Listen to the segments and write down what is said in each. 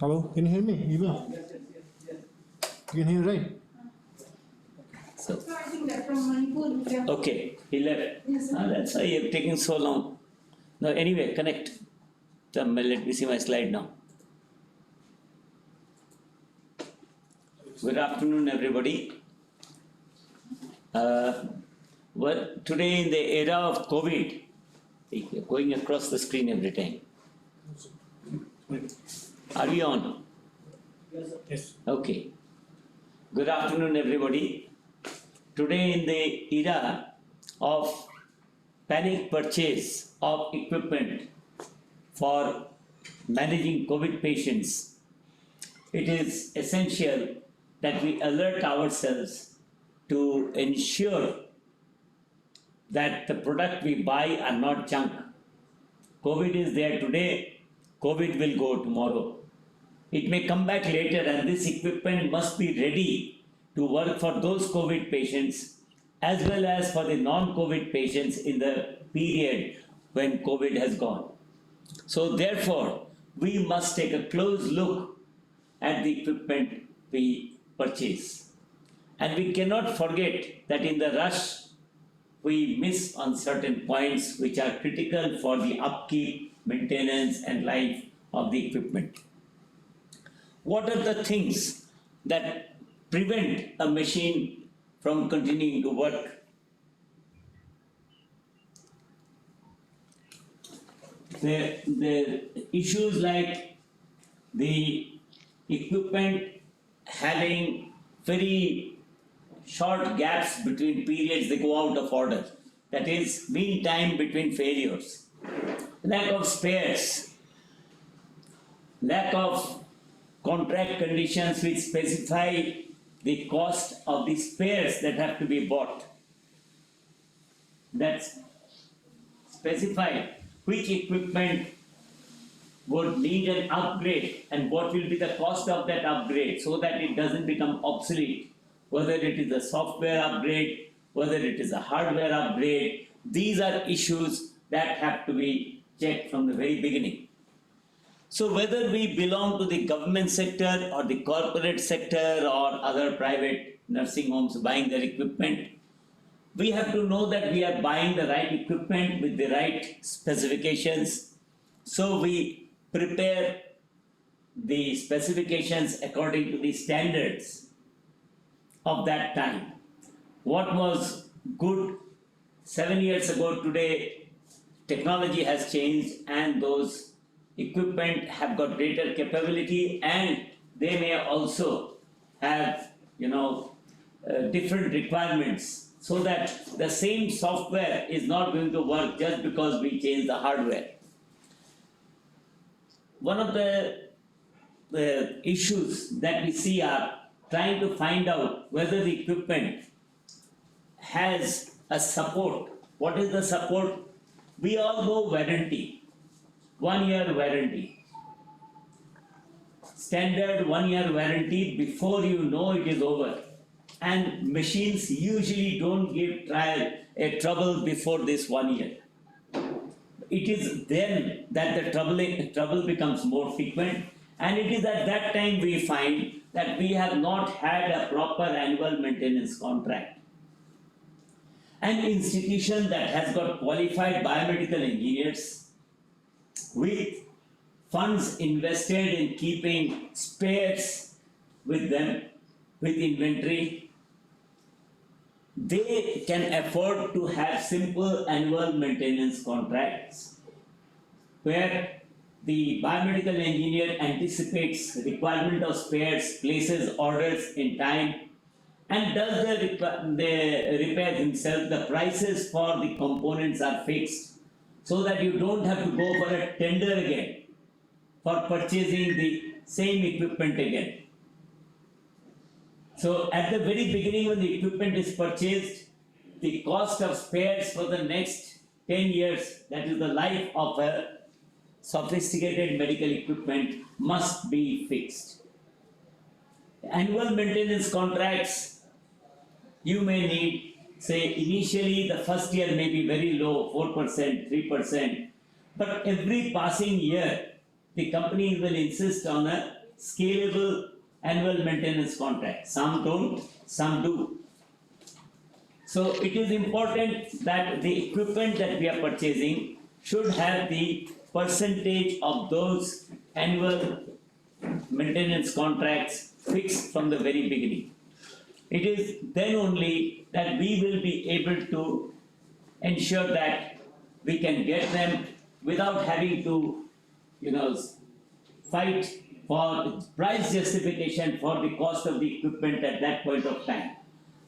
Hello, can you hear me? Eva? You can hear, right? So, I think that from Manipur, we have. okay, he left. Yes, sir. That's why you're taking so long. No, anyway, connect. Let me see my slide now. Good afternoon, everybody. Well, today in the era of COVID, we're going across the screen every time. Are we on? Yes. Okay. Good afternoon, everybody. Today in the era of panic purchase of equipment for managing COVID patients, it is essential that we alert ourselves to ensure that the product we buy are not junk. COVID is there today, COVID will go tomorrow. It may come back later, and this equipment must be ready to work for those COVID patients as well as for the non-COVID patients in the period when COVID has gone. So therefore, we must take a close look at the equipment we purchase. And we cannot forget that in the rush, we miss on certain points which are critical for the upkeep, maintenance and life of the equipment. What are the things that prevent a machine from continuing to work? The issues like the equipment having very short gaps between periods they go out of order. That is, mean time between failures. Lack of spares. Lack of contract conditions which specify the cost of the spares that have to be bought. That's specified which equipment would need an upgrade and what will be the cost of that upgrade so that it doesn't become obsolete. Whether it is a software upgrade, whether it is a hardware upgrade, these are issues that have to be checked from the very beginning. So whether we belong to the government sector or the corporate sector or other private nursing homes buying their equipment, we have to know that we are buying the right equipment with the right specifications. So we prepare the specifications according to the standards of that time. What was good 7 years ago today, technology has changed and those equipment have got greater capability and they may also have different requirements, so that the same software is not going to work just because we change the hardware. One of the issues that we see are trying to find out whether the equipment has a support. What is the support? We all know warranty. 1 year warranty. Standard 1 year warranty, before you know it is over. And machines usually don't give a trouble before this 1 year. It is then that the trouble becomes more frequent, and it is at that time we find that we have not had a proper annual maintenance contract. An institution that has got qualified biomedical engineers with funds invested in keeping spares with them, with inventory, they can afford to have simple annual maintenance contracts where the biomedical engineer anticipates requirement of spares, places orders in time, and does the repair himself. The prices for the components are fixed so that you don't have to go for a tender again for purchasing the same equipment again. So at the very beginning when the equipment is purchased, the cost of spares for the next 10 years, that is the life of a sophisticated medical equipment, must be fixed. Annual maintenance contracts, you may need, say initially the first year may be very low, 4%, 3%, but every passing year, the company will insist on a scalable annual maintenance contract. Some don't, some do. So it is important that the equipment that we are purchasing should have the percentage of those annual maintenance contracts fixed from the very beginning. It is then only that we will be able to ensure that we can get them without having to, fight for price justification for the cost of the equipment at that point of time.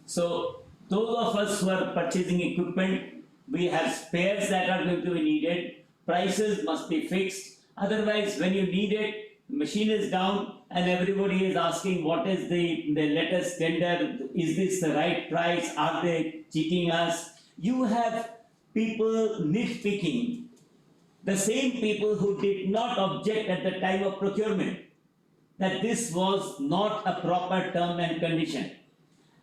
So those of us who are purchasing equipment, we have spares that are going to be needed. Prices must be fixed. Otherwise, when you need it, the machine is down and everybody is asking what is the latest tender, is this the right price, are they cheating us? You have people nitpicking, the same people who did not object at the time of procurement, that this was not a proper term and condition.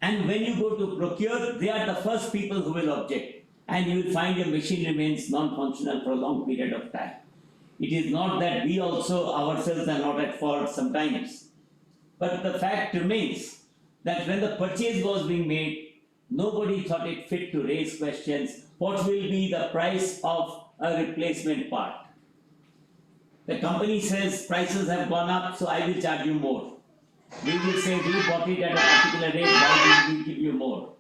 And when you go to procure, they are the first people who will object. And you will find your machine remains non-functional for a long period of time. It is not that we also ourselves are not at fault sometimes. But the fact remains that when the purchase was being made, nobody thought it fit to raise questions. What will be the price of a replacement part? The company says prices have gone up, so I will charge you more. We will say we bought it at a particular rate, why will we give you more?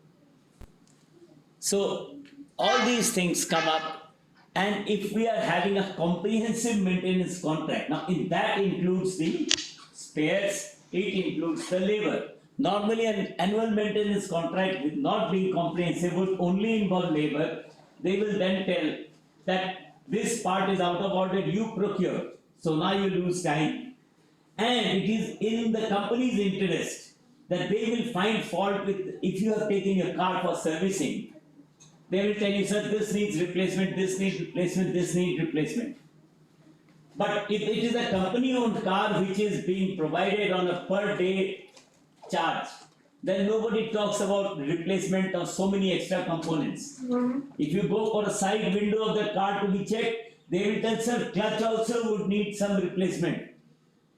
So all these things come up, and if we are having a comprehensive maintenance contract, now that includes the spares, it includes the labor. Normally an annual maintenance contract with not being comprehensive would only involve labor. They will then tell that this part is out of order, you procure, so now you lose time. And it is in the company's interest that they will find fault with, if you have taken your car for servicing, they will tell you, sir, this needs replacement, this needs replacement, this needs replacement. But if it is a company-owned car which is being provided on a per day charge, then nobody talks about replacement of so many extra components. If you go for a side window of the car to be checked, they will tell, sir, clutch also would need some replacement.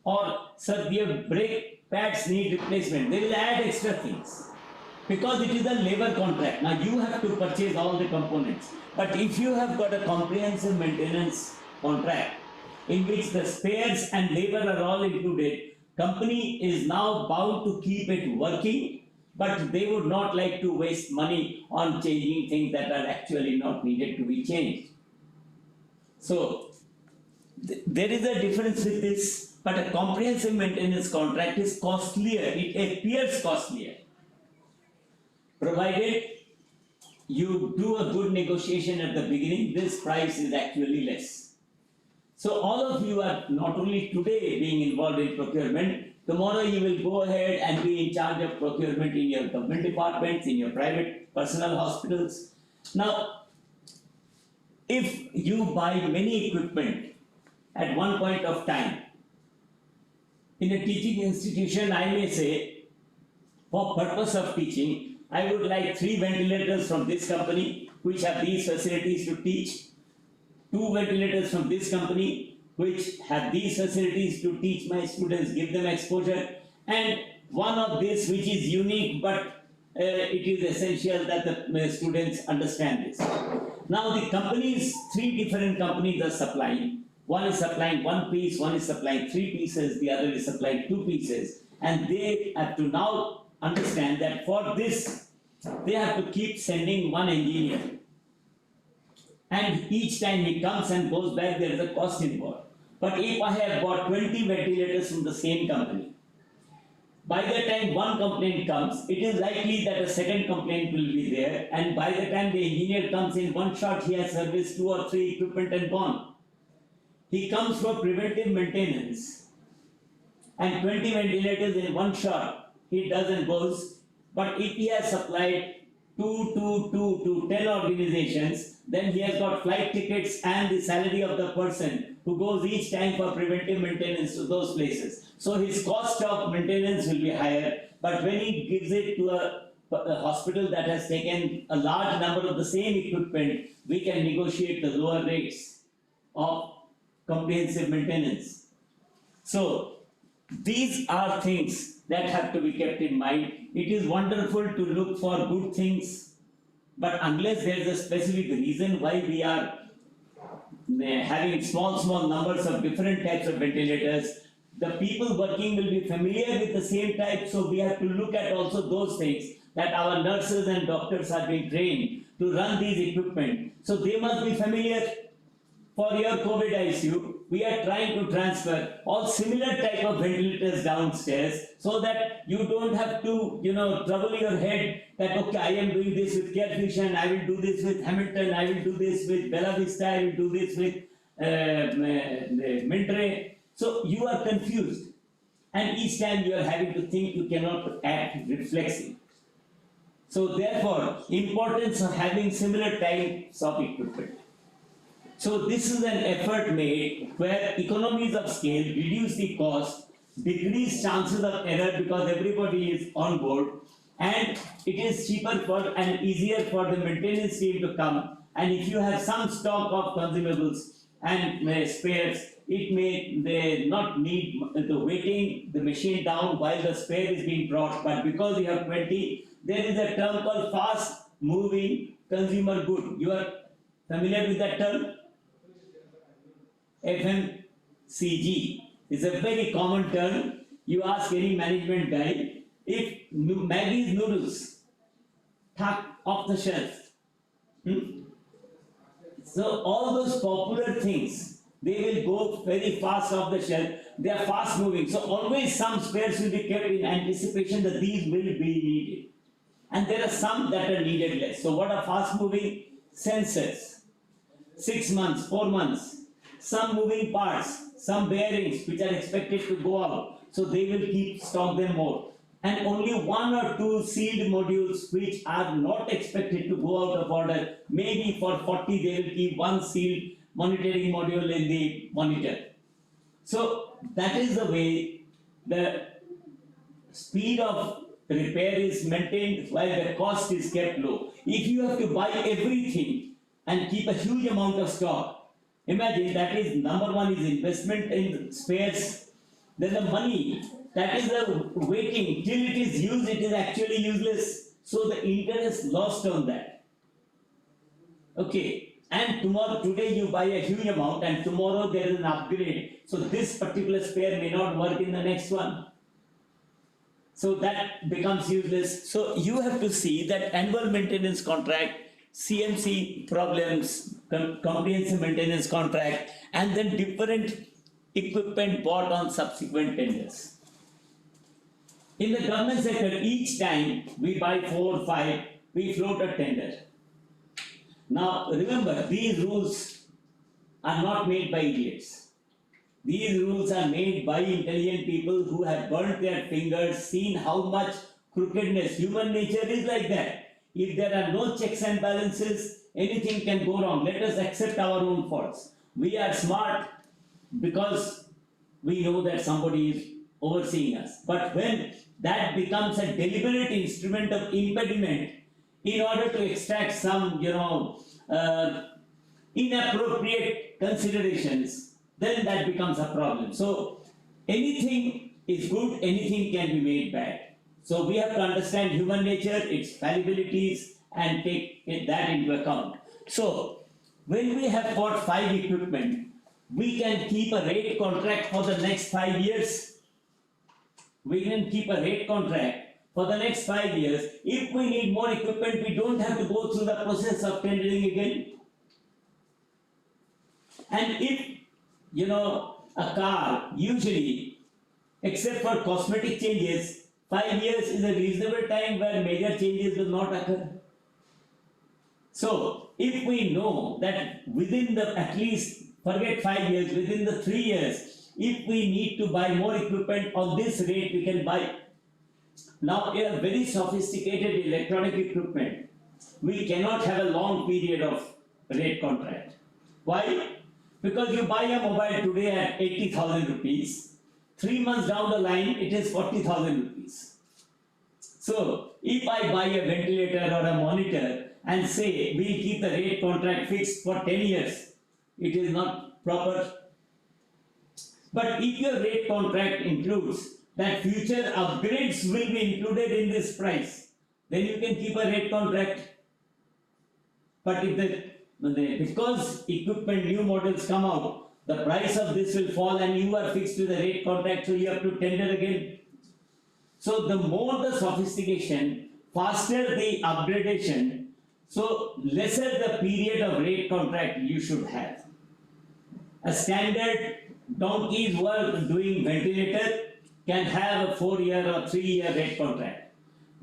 Or, sir, your brake pads need replacement. They will add extra things. Because it is a labor contract. Now you have to purchase all the components. But if you have got a comprehensive maintenance contract in which the spares and labor are all included, company is now bound to keep it working, but they would not like to waste money on changing things that are actually not needed to be changed. So there is a difference with this. But a comprehensive maintenance contract is costlier, it appears costlier, provided you do a good negotiation at the beginning, this price is actually less. So all of you are not only today being involved in procurement, tomorrow you will go ahead and be in charge of procurement in your government departments, in your private personal hospitals. Now, if you buy many equipment at one point of time, in a teaching institution, I may say, for purpose of teaching, I would like 3 ventilators from this company, which have these facilities to teach, 2 ventilators from this company, which have these facilities to teach my students, give them exposure, and one of this which is unique, but it is essential that the students understand this. Now the companies, 3 different companies are supplying. One is supplying 1 piece, one is supplying 3 pieces, the other is supplying 2 pieces. And they have to now understand that for this, they have to keep sending 1 engineer. And each time he comes and goes back, there is a cost involved. But if I have bought 20 ventilators from the same company, by the time one complaint comes, it is likely that a second complaint will be there. And by the time the engineer comes in one shot, he has serviced 2 or 3 equipment and gone. He comes for preventive maintenance and 20 ventilators in one shot, he does and goes. But if he has supplied 2 to 10 organizations, then he has got flight tickets and the salary of the person who goes each time for preventive maintenance to those places. So his cost of maintenance will be higher, but when he gives it to a hospital that has taken a large number of the same equipment, we can negotiate the lower rates of comprehensive maintenance. So These are things that have to be kept in mind. It is wonderful to look for good things, but unless there is a specific reason why we are having small numbers of different types of ventilators, the people working will be familiar with the same type, so we have to look at also those things, that our nurses and doctors are being trained to run these equipment, so they must be familiar. For your COVID ICU, we are trying to transfer all similar type of ventilators downstairs, so that you don't have to, trouble your head that, okay, I am doing this with Carefishan, I will do this with Hamilton, I will do this with Bella Vista, I will do this with Mintre. So you are confused, and each time you are having to think, you cannot act reflexively. So therefore, importance of having similar types of equipment. So this is an effort made where economies of scale reduce the cost, decrease chances of error because everybody is on board, and it is cheaper for and easier for the maintenance team to come. And if you have some stock of consumables and spares, it may they not need the waiting the machine down while the spare is being brought. But because you have 20, there is a term called fast moving consumer good. You are familiar with that term? FMCG is a very common term. You ask any management guy, if Maggie's noodles tuck off the shelf. So all those popular things, they will go very fast off the shelf. They are fast moving. So always some spares will be kept in anticipation that these will be needed. And there are some that are needed less. So what are fast moving? Sensors. 6 months, 4 months. Some moving parts, some bearings which are expected to go out, so they will keep stock them more. And only 1 or 2 sealed modules which are not expected to go out of order. Maybe for 40 they will keep 1 sealed monitoring module in the monitor. So that is the way the speed of repair is maintained while the cost is kept low. If you have to buy everything and keep a huge amount of stock, imagine that is number one is investment in spares. Then the money, that is the waiting till it is used, it is actually useless. So the interest lost on that. Okay, and today you buy a huge amount, and tomorrow there is an upgrade. So this particular spare may not work in the next one. So that becomes useless. So you have to see that annual maintenance contract, CMC problems, comprehensive maintenance contract, and then different equipment bought on subsequent tenders. In the government sector, each time we buy 4 or 5, we float a tender. Now remember, these rules are not made by idiots. These rules are made by intelligent people who have burnt their fingers, seen how much crookedness, human nature is like that. If there are no checks and balances, anything can go wrong. Let us accept our own faults. We are smart because we know that somebody is overseeing us. But when that becomes a deliberate instrument of impediment in order to extract some, inappropriate considerations, then that becomes a problem. So anything is good, anything can be made bad. So we have to understand human nature, its fallibilities, and take that into account. So when we have bought 5 equipment, we can keep a rate contract for the next 5 years. We can keep a rate contract for the next 5 years. If we need more equipment, we don't have to go through the process of tendering again. And if, a car, usually, except for cosmetic changes, 5 years is a reasonable time where major changes will not occur. So, if we know that within at least, forget 5 years, within the 3 years, if we need to buy more equipment on this rate, we can buy. Now, a very sophisticated electronic equipment, we cannot have a long period of rate contract. Why? Because you buy a mobile today at 80,000 rupees, 3 months down the line, it is 40,000 rupees. So, if I buy a ventilator or a monitor and say, we'll keep the rate contract fixed for 10 years, it is not proper. But if your rate contract includes that future upgrades will be included in this price, then you can keep a rate contract. But if because equipment new models come out, the price of this will fall and you are fixed to the rate contract, so you have to tender again. So the more the sophistication, faster the upgradation, so lesser the period of rate contract you should have. A standard donkey's work doing ventilator can have a 4-year or 3-year rate contract.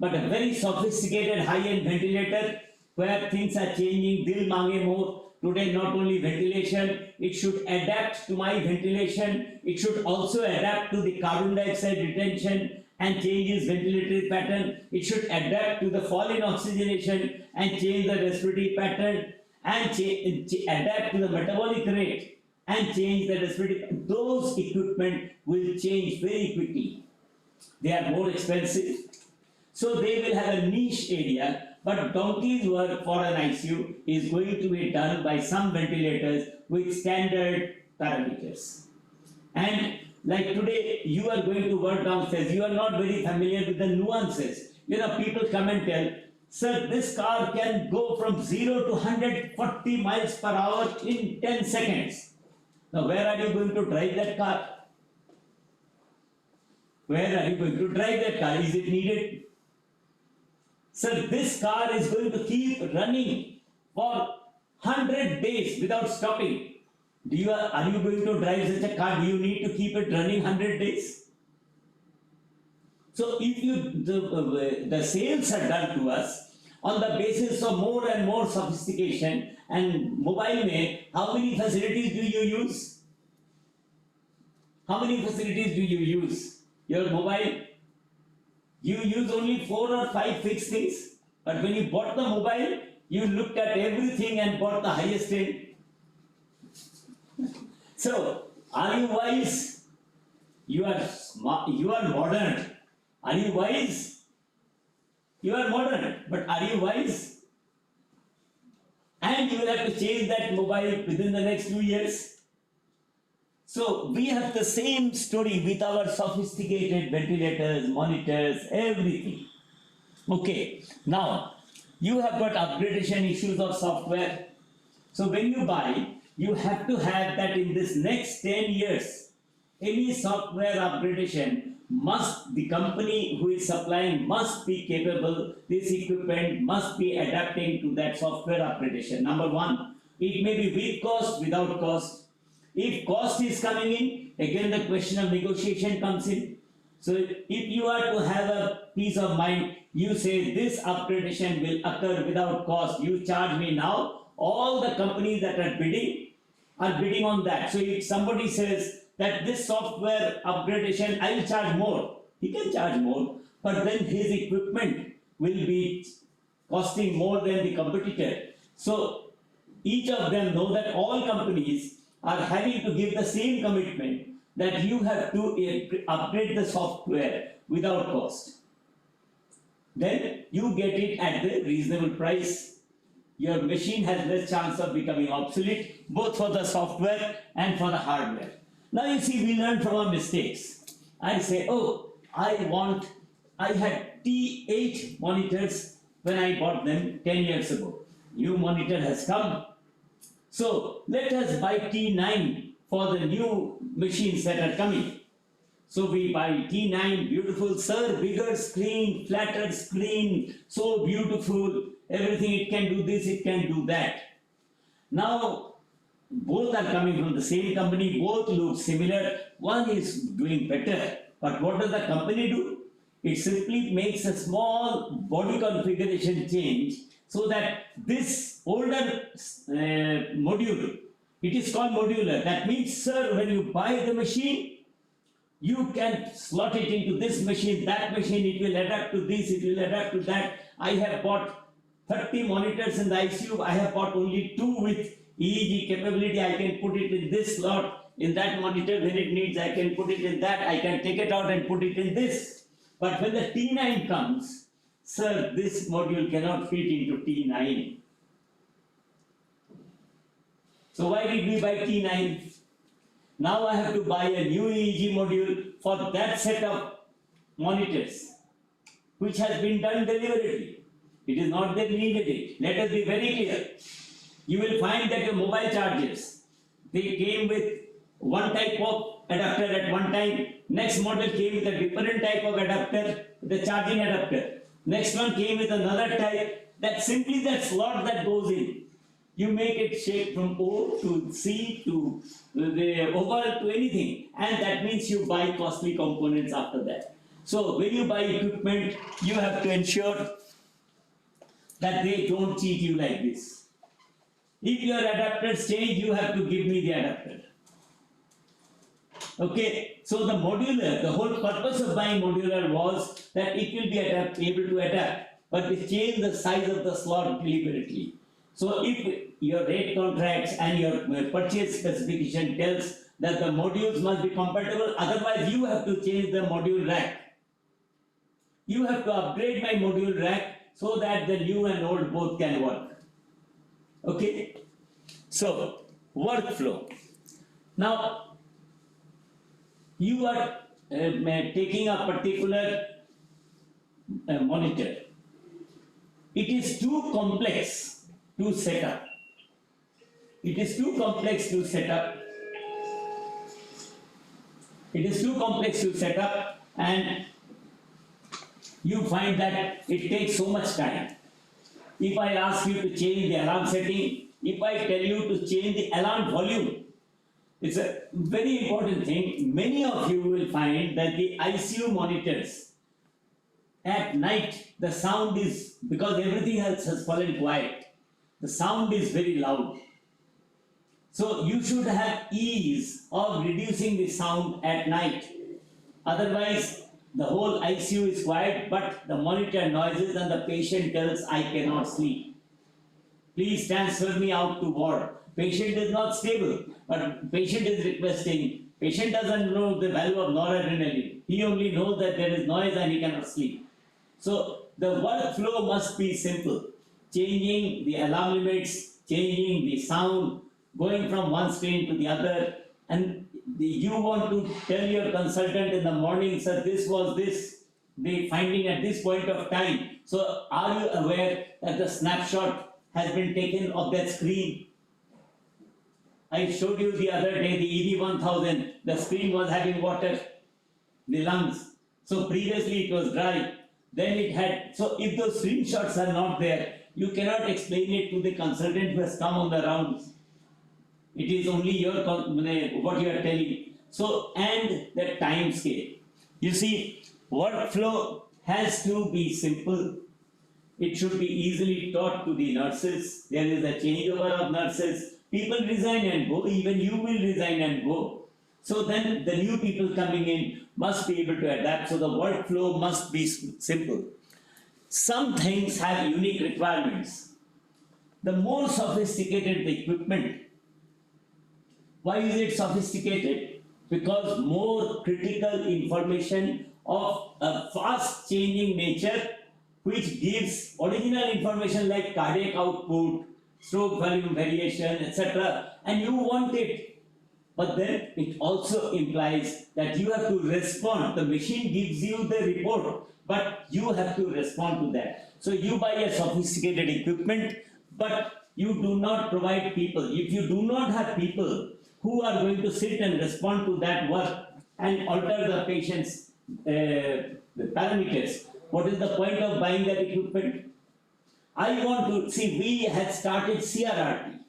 But a very sophisticated high-end ventilator where things are changing, dil mange more. Today not only ventilation, it should adapt to my ventilation, it should also adapt to the carbon dioxide retention and change its ventilatory pattern. It should adapt to the fall in oxygenation and change the respiratory pattern and adapt to the metabolic rate and change the respiratory. Those equipment will change very quickly. They are more expensive. So they will have a niche area, but donkey's work for an ICU is going to be done by some ventilators with standard parameters. And like today, you are going to work downstairs, you are not very familiar with the nuances. People come and tell, sir, this car can go from 0 to 140 miles per hour in 10 seconds. Now, where are you going to drive that car? Where are you going to drive that car? Is it needed? Sir, this car is going to keep running for 100 days without stopping. Are you going to drive such a car? Do you need to keep it running 100 days? So if the sales are done to us on the basis of more and more sophistication and mobile mein, how many facilities do you use? How many facilities do you use? Your mobile? You use only 4 or 5 fixed things. But when you bought the mobile, you looked at everything and bought the highest end. So, are you wise? You are smart, you are modern. Are you wise? You are modern, but are you wise? And you will have to change that mobile within the next 2 years. So we have the same story with our sophisticated ventilators, monitors, everything. Okay, now you have got upgradation issues of software. So when you buy, you have to have that in this next 10 years. Any software upgradation the company who is supplying must be capable, this equipment must be adapting to that software upgradation. Number one, it may be with cost, without cost. If cost is coming in, again the question of negotiation comes in. So if you are to have a peace of mind, you say this upgradation will occur without cost, you charge me now. All the companies that are bidding on that. So if somebody says that this software upgradation, I will charge more, he can charge more, but then his equipment will be costing more than the competitor. So each of them know that all companies are having to give the same commitment that you have to upgrade the software without cost. Then you get it at the reasonable price. Your machine has less chance of becoming obsolete, both for the software and for the hardware. Now you see, we learn from our mistakes. I say, oh, I had T8 monitors when I bought them 10 years ago. New monitor has come. So let us buy T9 for the new machines that are coming. So we buy T9, beautiful, sir, bigger screen, flatter screen, so beautiful, everything, it can do this, it can do that. Now, both are coming from the same company, both look similar, one is doing better. But what does the company do? It simply makes a small body configuration change so that this older module, it is called modular. That means, sir, when you buy the machine, you can slot it into this machine, that machine, it will adapt to this, it will adapt to that. I have bought 30 monitors in the ICU, I have bought only 2 with EEG capability. I can put it in this slot, in that monitor when it needs, I can put it in that, I can take it out and put it in this. But when the T9 comes, sir, this module cannot fit into T9. So why did we buy T9? Now I have to buy a new EEG module for that set of monitors, which has been done deliberately. It is not that we needed it. Let us be very clear. You will find that your mobile chargers, they came with one type of adapter at one time. Next model came with a different type of adapter, the charging adapter. Next one came with another type. That simply that slot that goes in. You make it shape from O to C to the oval to anything, and that means you buy costly components after that. So when you buy equipment, you have to ensure that they don't cheat you like this. If your adapters change, you have to give me the adapter. Okay, so the modular, the whole purpose of buying modular was that it will be able to adapt, but we change the size of the slot deliberately. So if your rate contracts and your purchase specification tells that the modules must be compatible, otherwise you have to change the module rack. You have to upgrade my module rack so that the new and old both can work. Okay, so workflow. Now, you are taking a particular monitor. It is too complex to set up. It is too complex to set up. It is too complex to set up, and you find that it takes so much time. If I ask you to change the alarm setting, if I tell you to change the alarm volume, it's a very important thing. Many of you will find that the ICU monitors, at night, the sound is, because everything else has fallen quiet, the sound is very loud. So you should have ease of reducing the sound at night. Otherwise, the whole ICU is quiet, but the monitor noises and the patient tells, I cannot sleep. Please transfer me out to ward. Patient is not stable, but patient is requesting. Patient doesn't know the value of noradrenaline. He only knows that there is noise and he cannot sleep. So the workflow must be simple. Changing the alarm limits, changing the sound, going from one screen to the other, and you want to tell your consultant in the morning, sir, this was this, the finding at this point of time. So are you aware that the snapshot has been taken of that screen? I showed you the other day the EV1000, the screen was having water, the lungs. So previously it was dry, then it had, so if those screenshots are not there, you cannot explain it to the consultant who has come on the rounds. It is only your what you are telling. So, and the time scale. You see, workflow has to be simple. It should be easily taught to the nurses. There is a changeover of nurses. People resign and go. Even you will resign and go. So then the new people coming in must be able to adapt. So the workflow must be simple. Some things have unique requirements. The more sophisticated the equipment, why is it sophisticated? Because more critical information of a fast changing nature, which gives original information like cardiac output, stroke volume variation, etc. And you want it. But then it also implies that you have to respond. The machine gives you the report, but you have to respond to that. So you buy a sophisticated equipment, but you do not provide people. If you do not have people who are going to sit and respond to that work and alter the patient's the parameters, what is the point of buying that equipment? I want to see, we had started CRRT.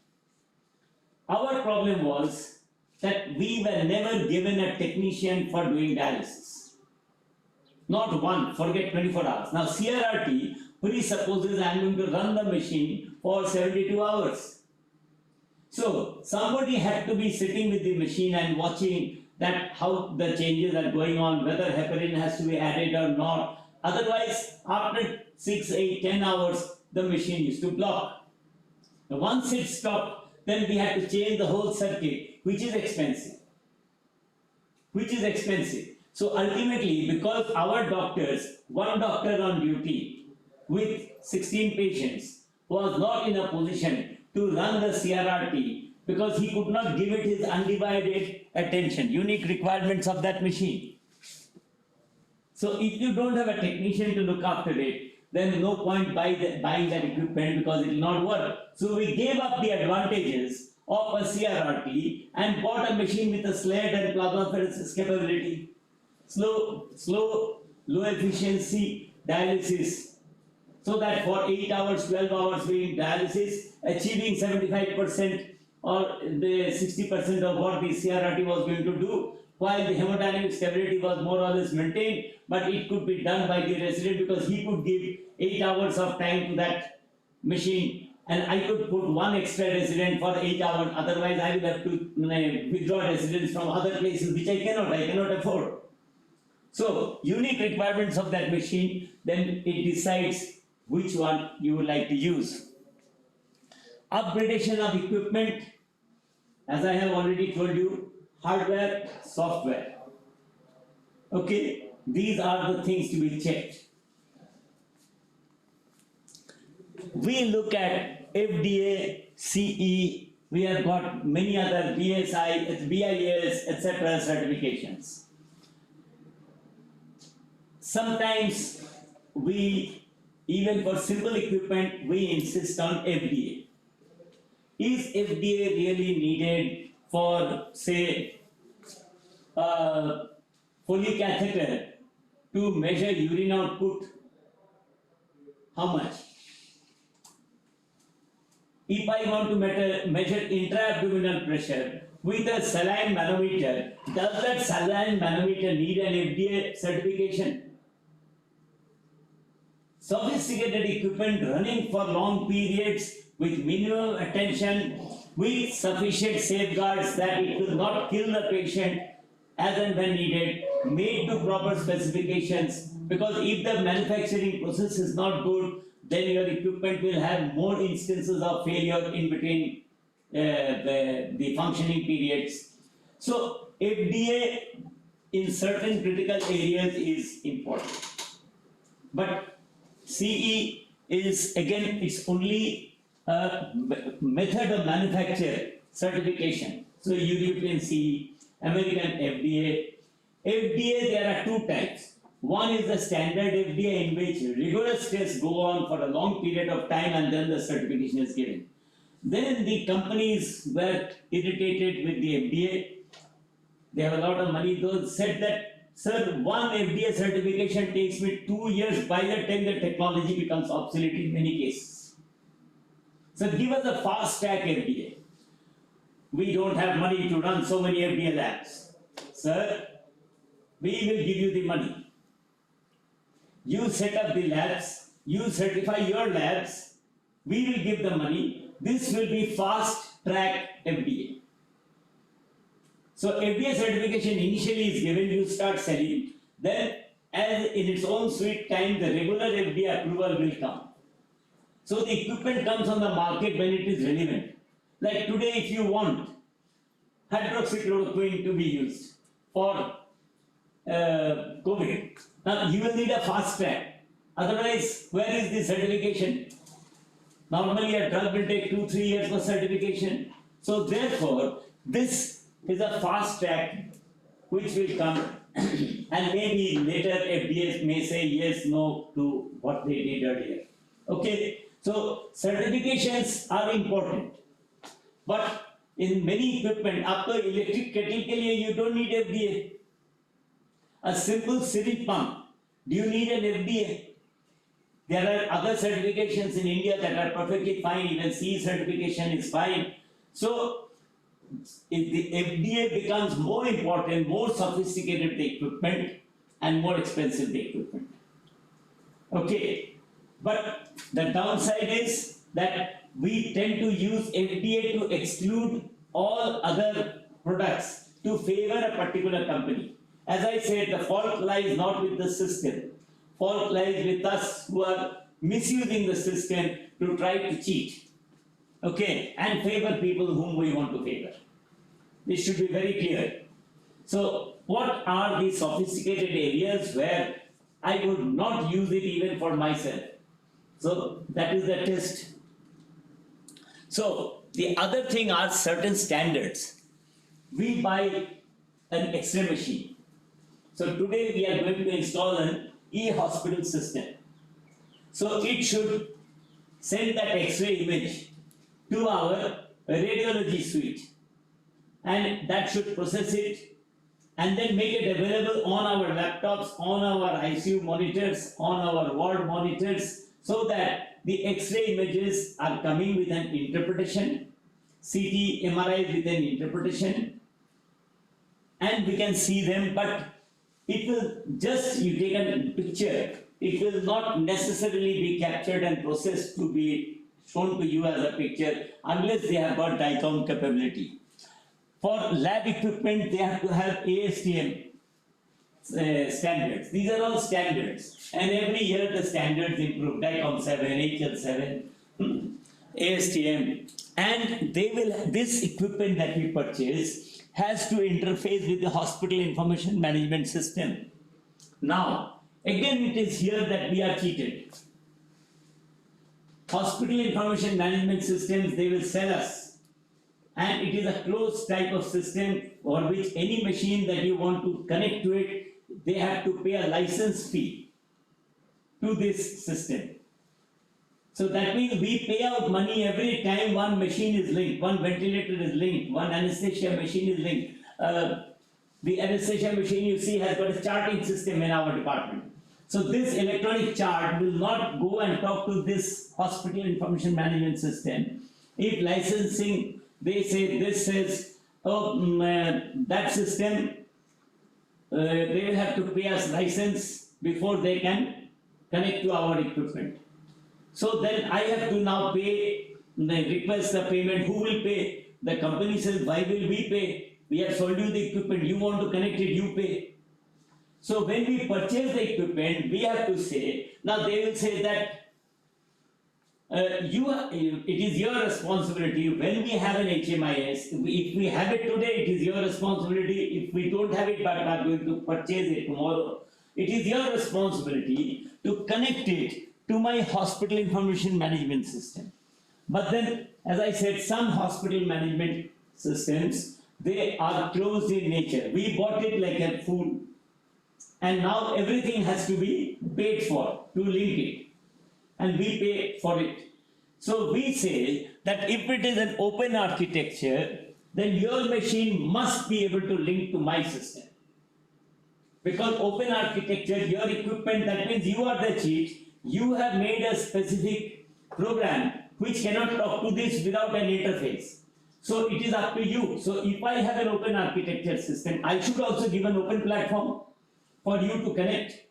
Our problem was that we were never given a technician for doing dialysis. Not one, forget 24 hours. Now CRRT presupposes I am going to run the machine for 72 hours. So somebody had to be sitting with the machine and watching that how the changes are going on, whether heparin has to be added or not. Otherwise, after 6, 8, 10 hours, the machine used to block. Once it stopped, then we had to change the whole circuit, which is expensive. So ultimately, because our doctors, one doctor on duty with 16 patients, was not in a position to run the CRRT, because he could not give it his undivided attention. Unique requirements of that machine. So if you don't have a technician to look after it, then no point buying that equipment because it will not work. So we gave up the advantages of a CRRT and bought a machine with a sled and plasmapheresis capability. Slow, low efficiency dialysis. So that for 8 hours, 12 hours doing dialysis, achieving 75% or the 60% of what the CRRT was going to do, while the hemodynamic stability was more or less maintained, but it could be done by the resident because he could give 8 hours of time to that machine, and I could put one extra resident for 8 hours, otherwise I will have to withdraw residents from other places which I cannot afford. So, unique requirements of that machine, then it decides which one you would like to use. Upgradation of equipment, as I have already told you, hardware, software. Okay, these are the things to be checked. We look at FDA, CE, we have got many other BSI, BIS, etc. certifications. Sometimes we, even for simple equipment, we insist on FDA. Is FDA really needed for, say, Foley catheter to measure urine output? How much? If I want to measure intra-abdominal pressure with a saline manometer, does that saline manometer need an FDA certification? Sophisticated equipment running for long periods with minimum attention, with sufficient safeguards that it will not kill the patient as and when needed, made to proper specifications, because if the manufacturing process is not good, then your equipment will have more instances of failure in between the functioning periods. So FDA in certain critical areas is important. But CE is, again, it's only a method of manufacture certification. So European CE, American FDA. FDA, there are two types. One is the standard FDA, in which rigorous tests go on for a long period of time and then the certification is given. Then the companies were irritated with the FDA. They have a lot of money. Those said that, sir, one FDA certification takes me 2 years by the time the technology becomes obsolete in many cases. So give us a fast track FDA. We don't have money to run so many FDA labs. Sir, we will give you the money. You set up the labs, you certify your labs, we will give the money. This will be fast track FDA. So FDA certification initially is given, you start selling, then as in its own sweet time, the regular FDA approval will come. So the equipment comes on the market when it is relevant. Like today, if you want hydroxychloroquine to be used for COVID, now you will need a fast track. Otherwise, where is the certification? Normally a drug will take 2-3 years for certification. So therefore, this is a fast track which will come and maybe later FDA may say yes, no to what they did earlier. Okay, so certifications are important. But in many equipment, after electric kettle ke liye, you don't need FDA. A simple syringe pump, do you need an FDA? There are other certifications in India that are perfectly fine, even CE certification is fine. So, if the FDA becomes more important, more sophisticated the equipment and more expensive the equipment. Okay, but the downside is that we tend to use FDA to exclude all other products to favor a particular company. As I said, the fault lies not with the system. Fault lies with us who are misusing the system to try to cheat. Okay, and favor people whom we want to favor. This should be very clear. So, what are the sophisticated areas where I would not use it even for myself? So, that is the test. So, The other thing are certain standards. We buy an X-ray machine. So today we are going to install an e-hospital system. So it should send that X-ray image to our radiology suite, and that should process it and then make it available on our laptops, on our ICU monitors, on our ward monitors, so that the X-ray images are coming with an interpretation, CT, MRI with an interpretation, and we can see them, but it will just, you take a picture, it will not necessarily be captured and processed to be shown to you as a picture unless they have got DICOM capability. For lab equipment, they have to have ASTM standards. These are all standards, and every year the standards improve. DICOM 7, HL7, ASTM, and they will. This equipment that we purchase has to interface with the hospital information management system. Now, again, it is here that we are cheated. Hospital information management systems, they will sell us, and it is a closed type of system for which any machine that you want to connect to it, they have to pay a license fee to this system. So that means we pay out money every time one machine is linked, one ventilator is linked, one anesthesia machine is linked. The anesthesia machine you see has got a charting system in our department. So this electronic chart will not go and talk to this hospital information management system. If licensing, they say this says, that system, they will have to pay us license before they can connect to our equipment. So then I have to now pay, request the payment. Who will pay? The company says, why will we pay? We have sold you the equipment. You want to connect it, you pay. So when we purchase the equipment, we have to say, now they will say that it is your responsibility. When we have an HMIS, if we have it today, it is your responsibility. If we don't have it, but are going to purchase it tomorrow, it is your responsibility to connect it to my hospital information management system. But then, as I said, some hospital management systems, they are closed in nature. We bought it like a fool, and now everything has to be paid for to link it, and we pay for it. So we say that if it is an open architecture, then your machine must be able to link to my system. Because open architecture, your equipment, that means you are the cheat. You have made a specific program which cannot talk to this without an interface. So it is up to you. So if I have an open architecture system, I should also give an open platform for you to connect.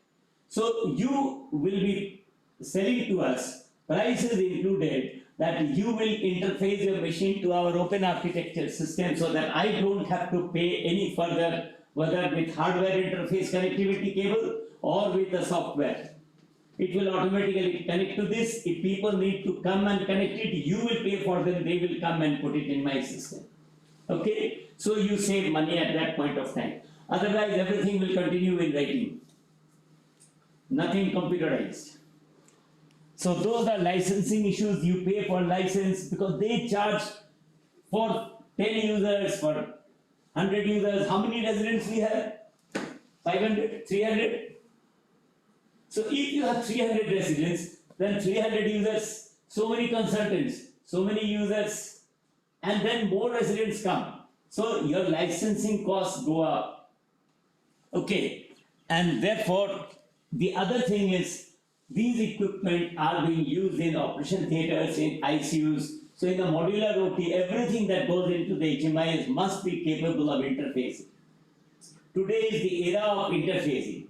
So you will be selling to us, price is included, that you will interface your machine to our open architecture system so that I don't have to pay any further, whether with hardware interface connectivity cable or with the software. It will automatically connect to this. If people need to come and connect it, you will pay for them, they will come and put it in my system. Okay? So you save money at that point of time. Otherwise, everything will continue in writing. Nothing computerized. So those are licensing issues. You pay for license because they charge for 10 users, for 100 users. How many residents we have? 500? 300? So if you have 300 residents, then 300 users, so many consultants, so many users, and then more residents come. So your licensing costs go up. Okay, and therefore the other thing is these equipment are being used in operation theaters, in ICUs. So in the modular OT, everything that goes into the HMIs must be capable of interfacing. Today is the era of interfacing.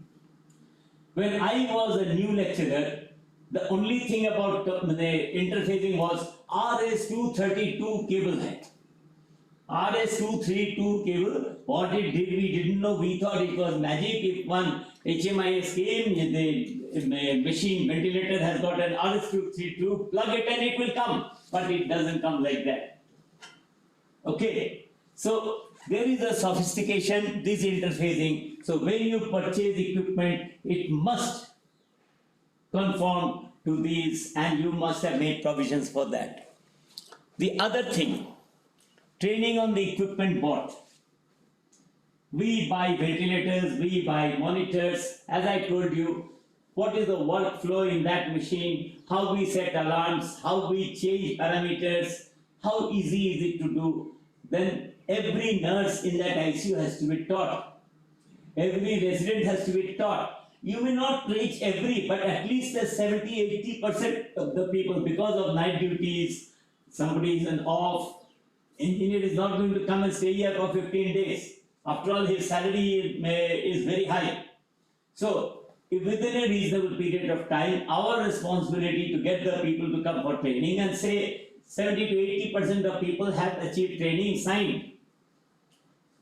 When I was a new lecturer, the only thing about the interfacing was RS-232 cable height. RS-232 cable, what it did, we didn't know, we thought it was magic. If one HMIS came, the machine ventilator has got an RS-232, plug it and it will come. But it doesn't come like that. Okay, so there is a sophistication, this interfacing. So when you purchase equipment, it must conform to these, and you must have made provisions for that. The other thing, training on the equipment bought. We buy ventilators, we buy monitors, as I told you, what is the workflow in that machine, how we set alarms, how we change parameters, how easy is it to do. Then every nurse in that ICU has to be taught. Every resident has to be taught. You may not reach every, but at least the 70-80% of the people, because of night duties, somebody is an off, engineer is not going to come and stay here for 15 days. After all, his salary is very high. So, if within a reasonable period of time, our responsibility to get the people to come for training, and say 70-80% of people have achieved training signed,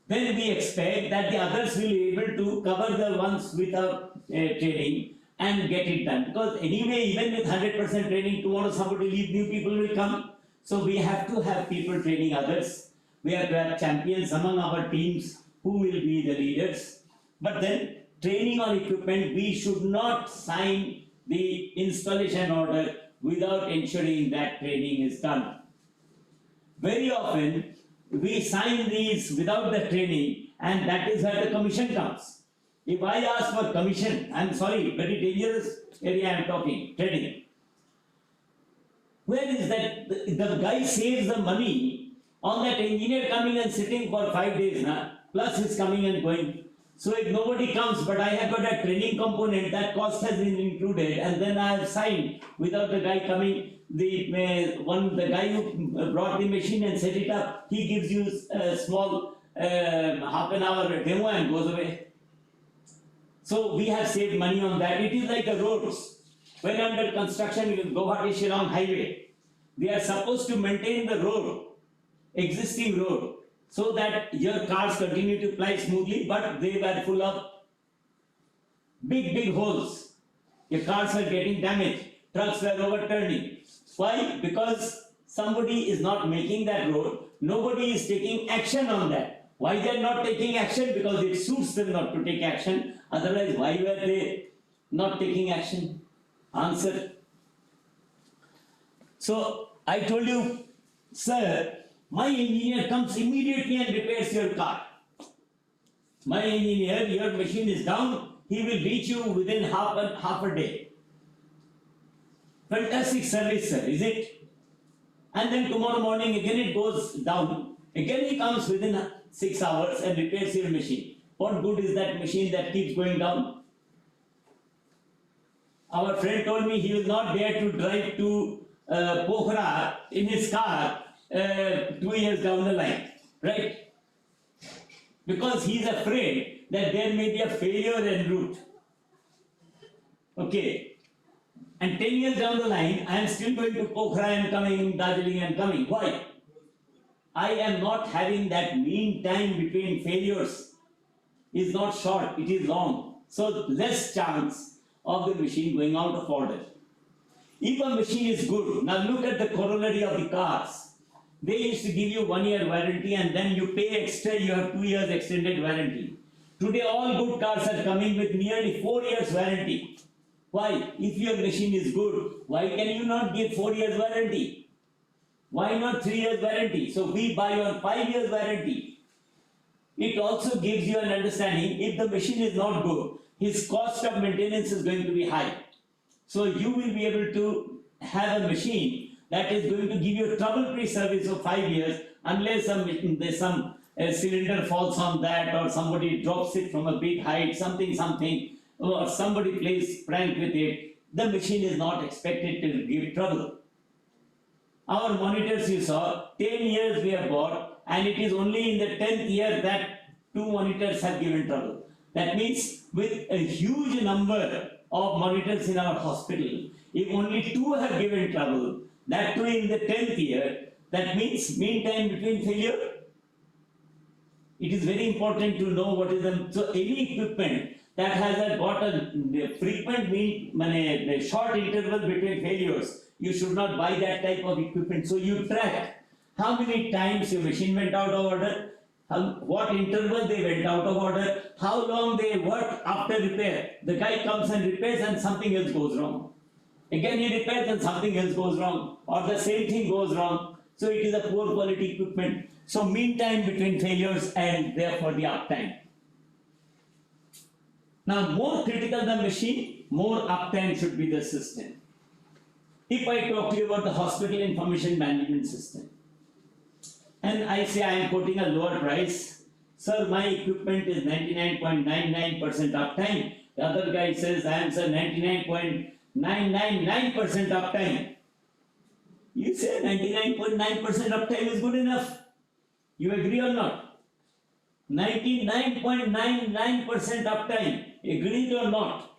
then we expect that the others will be able to cover the ones without training and get it done. Because anyway, even with 100% training, tomorrow somebody leave, new people will come. So we have to have people training others. We have to have champions among our teams who will be the leaders. But then training on equipment, we should not sign the installation order without ensuring that training is done. Very often, we sign these without the training, and that is where the commission comes. If I ask for commission, I'm sorry, very dangerous area I'm talking, trading. Where is that? The guy saves the money on that engineer coming and sitting for 5 days, plus he's coming and going. So if nobody comes, but I have got a training component, that cost has been included, and then I have signed without the guy coming. The guy who brought the machine and set it up, he gives you a small half an hour demo and goes away. So we have saved money on that. It is like the roads. When under construction, you go Guwahati-Shillong highway, they are supposed to maintain the road, existing road, so that your cars continue to fly smoothly, but they were full of big holes. Your cars were getting damaged, trucks were overturning. Why? Because somebody is not making that road, nobody is taking action on that. Why they are not taking action? Because it suits them not to take action. Otherwise, why were they not taking action? Answer. So, I told you, sir, my engineer comes immediately and repairs your car. My engineer, your machine is down, he will reach you within half a day. Fantastic service, sir, is it? And then tomorrow morning again it goes down. Again he comes within 6 hours and repairs your machine. What good is that machine that keeps going down? Our friend told me he will not dare to drive to Pokhara in his car 2 years down the line, right? Because he is afraid that there may be a failure en route. Okay. And 10 years down the line, I am still going to Pokhara and coming, Darjeeling and coming. Why? I am not having that mean time between failures. It is not short, it is long. So less chance of the machine going out of order. If a machine is good, now look at the corollary of the cars. They used to give you 1 year warranty and then you pay extra, you have 2 years extended warranty. Today all good cars are coming with nearly 4 years warranty. Why? If your machine is good, why can you not give 4 years warranty? Why not 3 years warranty? So we buy on 5 years warranty. It also gives you an understanding, if the machine is not good, his cost of maintenance is going to be high. So you will be able to have a machine that is going to give you a trouble-free service of 5 years unless there's some cylinder falls on that or somebody drops it from a big height, something, or somebody plays prank with it. The machine is not expected to give trouble. Our monitors you saw, 10 years we have bought, and it is only in the 10th year that 2 monitors have given trouble. That means with a huge number of monitors in our hospital, if only 2 have given trouble, that too in the 10th year, that means mean time between failure. It is very important to know what is the, so any equipment that has got a frequent short interval between failures, you should not buy that type of equipment. So you track how many times your machine went out of order, what interval they went out of order, how long they worked after repair. The guy comes and repairs and something else goes wrong. Again he repairs and something else goes wrong, or the same thing goes wrong. So it is a poor quality equipment. So mean time between failures and therefore the uptime. Now more critical the machine, more uptime should be the system. If I talk to you about the hospital information management system, and I say I am quoting a lower price, sir, my equipment is 99.99% uptime. The other guy says I am, sir, 99.999% uptime. You say 99.9% uptime is good enough. You agree or not? 99.99% uptime. Agreed or not?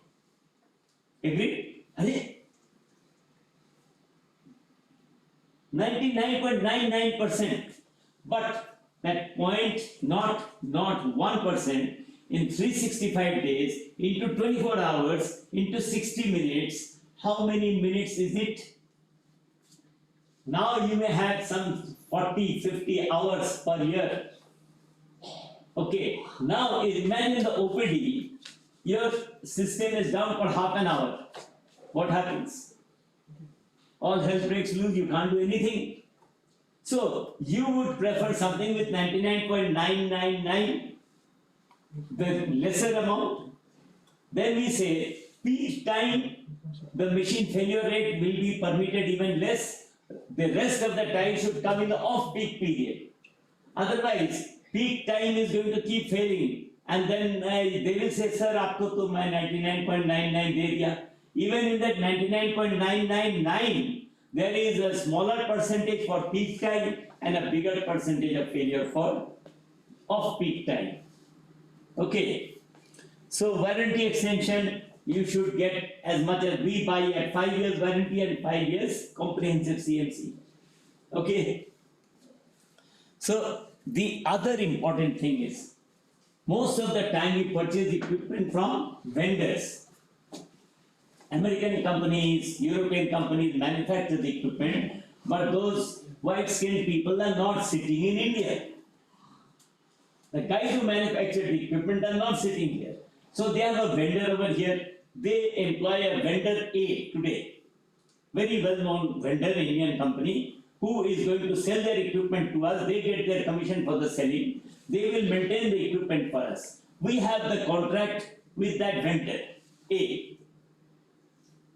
Agreed? 99.99%. But that point, not 1%, in 365 days, into 24 hours, into 60 minutes, how many minutes is it? Now you may have some 40, 50 hours per year. Okay, now imagine the OPD, your system is down for half an hour. What happens? All hell breaks loose, you can't do anything. So you would prefer something with 99.999, the lesser amount. Then we say peak time, the machine failure rate will be permitted even less. The rest of the time should come in the off-peak period. Otherwise, peak time is going to keep failing. And then they will say, sir, aapko to main 99.99 de diya. Even in that 99.999, there is a smaller percentage for peak time and a bigger percentage of failure for off-peak time. Okay. So warranty extension, you should get as much as we buy at 5 years warranty and 5 years comprehensive CMC. Okay. So the other important thing is, most of the time we purchase equipment from vendors. American companies, European companies manufacture the equipment, but those white-skinned people are not sitting in India. The guys who manufacture the equipment are not sitting here. So they have a vendor over here. They employ a vendor A today, very well-known vendor, Indian company, who is going to sell their equipment to us. They get their commission for the selling. They will maintain the equipment for us. We have the contract with that vendor A.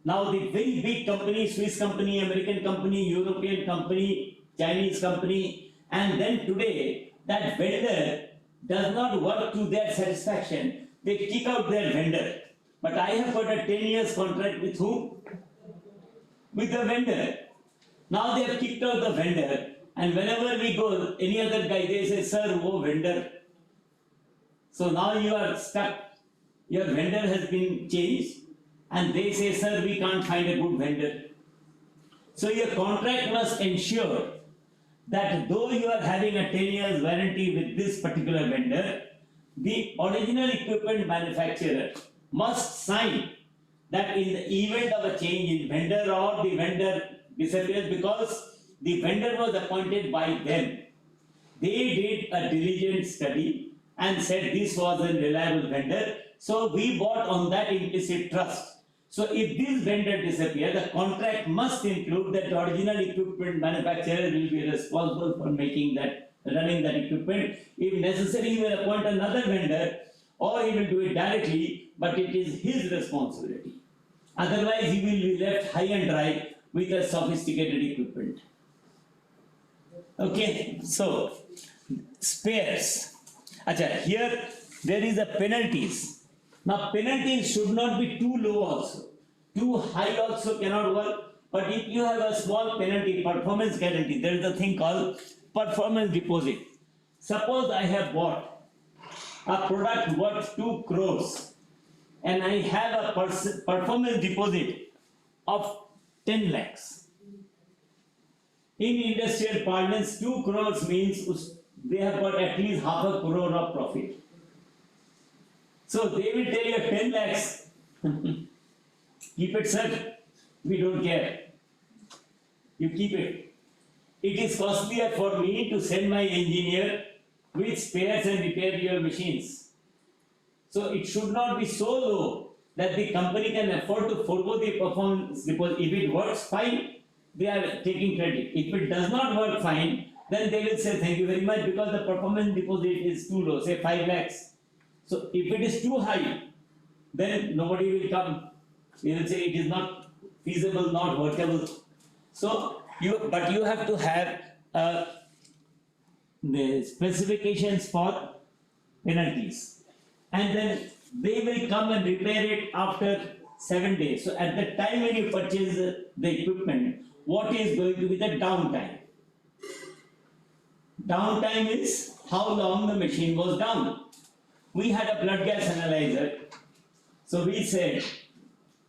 Now the very big company, Swiss company, American company, European company, Chinese company, and then today that vendor does not work to their satisfaction. They kick out their vendor. But I have got a 10 years contract with whom? With the vendor. Now they have kicked out the vendor, and whenever we go, any other guy, they say, sir, oh vendor. So now you are stuck. Your vendor has been changed, and they say, sir, we can't find a good vendor. So your contract must ensure that though you are having a 10 years warranty with this particular vendor, the original equipment manufacturer must sign that in the event of a change in vendor or the vendor disappears, because the vendor was appointed by them. They did a diligent study and said this was a reliable vendor. So we bought on that implicit trust. So if this vendor disappears, the contract must include that the original equipment manufacturer will be responsible for making that, running that equipment. If necessary, he will appoint another vendor, or he will do it directly, but it is his responsibility. Otherwise, he will be left high and dry with a sophisticated equipment. Okay, so spares. Acha, here there is a penalties. Now penalties should not be too low also. Too high also cannot work. But if you have a small penalty, performance guarantee, there is a thing called performance deposit. Suppose I have bought a product worth 2 crores and I have a performance deposit of 10 lakhs. In industrial parlance, 2 crores means they have got at least half a crore of profit. So they will tell you 10 lakhs. Keep it, sir. We don't care. You keep it. It is costlier for me to send my engineer with spares and repair your machines. So it should not be so low that the company can afford to forego the performance deposit. If it works, fine. they are taking credit. If it does not work fine, then they will say thank you very much because the performance deposit is too low, say 5 lakhs. So if it is too high, then nobody will come. They will say it is not feasible, not workable. So but you have to have the specifications for penalties, and then they will come and repair it after 7 days. So at the time when you purchase the equipment, what is going to be the downtime? Downtime is how long the machine was down. We had a blood gas analyzer. So we said,